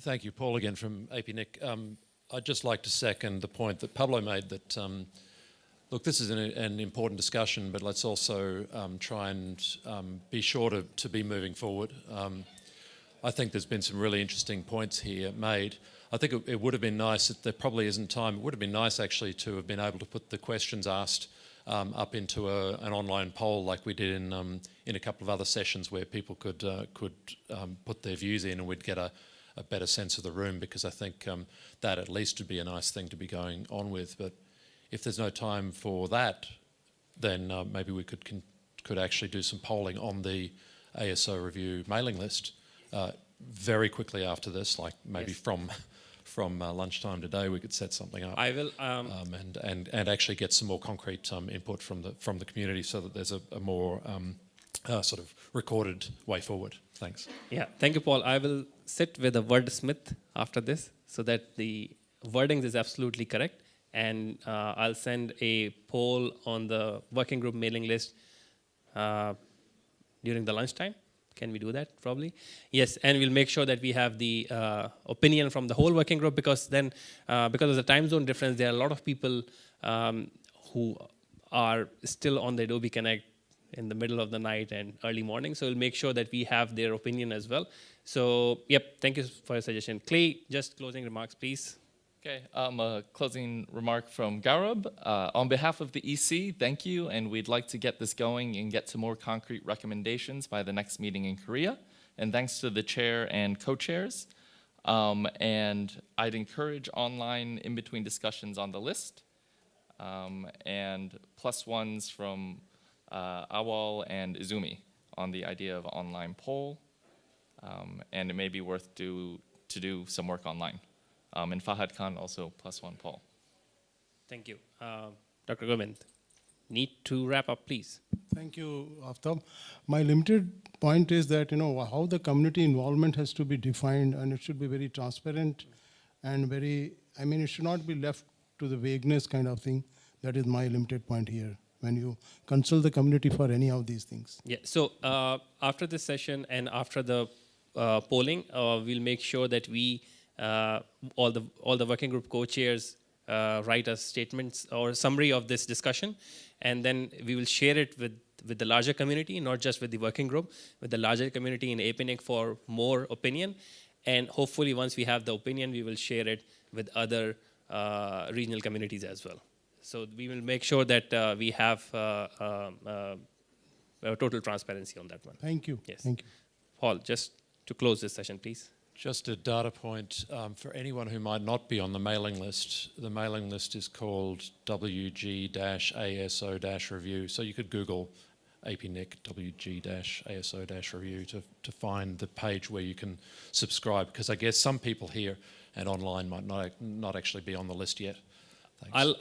S3: Thank you, Paul, again from APNIC. I'd just like to second the point that Pablo made that, look, this is an important discussion, but let's also try and be sure to be moving forward. I think there's been some really interesting points here made. I think it would have been nice, if there probably isn't time, it would have been nice actually to have been able to put the questions asked up into an online poll like we did in a couple of other sessions where people could put their views in, and we'd get a better sense of the room, because I think that at least would be a nice thing to be going on with. But if there's no time for that, then maybe we could actually do some polling on the ASO review mailing list very quickly after this, like maybe from lunchtime today we could set something up.
S9: I will
S3: and actually get some more concrete input from the community, so that there's a more sort of recorded way forward. Thanks.
S9: Yeah, thank you, Paul. I will sit with a wordsmith after this so that the wording is absolutely correct, and I'll send a poll on the working group mailing list during the lunchtime. Can we do that? Probably. Yes, and we'll make sure that we have the opinion from the whole working group, because then, because of the time zone difference, there are a lot of people who are still on the Adobe Connect in the middle of the night and early morning. So we'll make sure that we have their opinion as well. So, yep, thank you for your suggestion. Clay, just closing remarks, please.
S7: Okay, a closing remark from Gaurav. On behalf of the EC, thank you, and we'd like to get this going and get to more concrete recommendations by the next meeting in Korea. And thanks to the chair and co-chairs. And I'd encourage online in-between discussions on the list. And +1s from Awal and Izumi on the idea of online poll. And it may be worth to do some work online. And Fahad Khan also +1 poll.
S9: Thank you. Dr. Govind, need to wrap up, please.
S10: Thank you, Aftab. My limited point is that, how the community involvement has to be defined, and it should be very transparent and very, it should not be left to the vagueness kind of thing. That is my limited point here, when you consult the community for any of these things.
S9: Yeah, so after this session and after the polling, we'll make sure that we, all the working group co-chairs write us statements or summary of this discussion, and then we will share it with the larger community, not just with the working group, with the larger community in APNIC for more opinion. And hopefully once we have the opinion, we will share it with other regional communities as well. So we will make sure that we have total transparency on that one.
S10: Thank you.
S9: Yes.
S10: Thank you.
S9: Paul, just to close this session, please.
S3: Just a data point for anyone who might not be on the mailing list. The mailing list is called WG-ASO-review. So you could Google APNIC WG-ASO-review to find the page where you can subscribe, because I guess some people here and online might not actually be on the list yet. Thanks.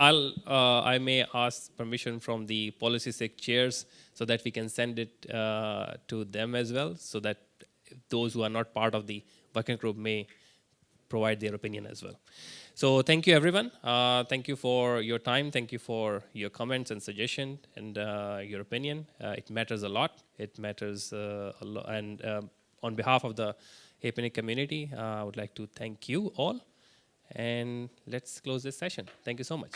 S9: I may ask permission from the policy sec chairs so that we can send it to them as well, so that those who are not part of the working group may provide their opinion as well. So thank you, everyone. Thank you for your time. Thank you for your comments and suggestions and your opinion. It matters a lot. It matters a lot. And on behalf of the APNIC community, I would like to thank you all. And let's close this session. Thank you so much.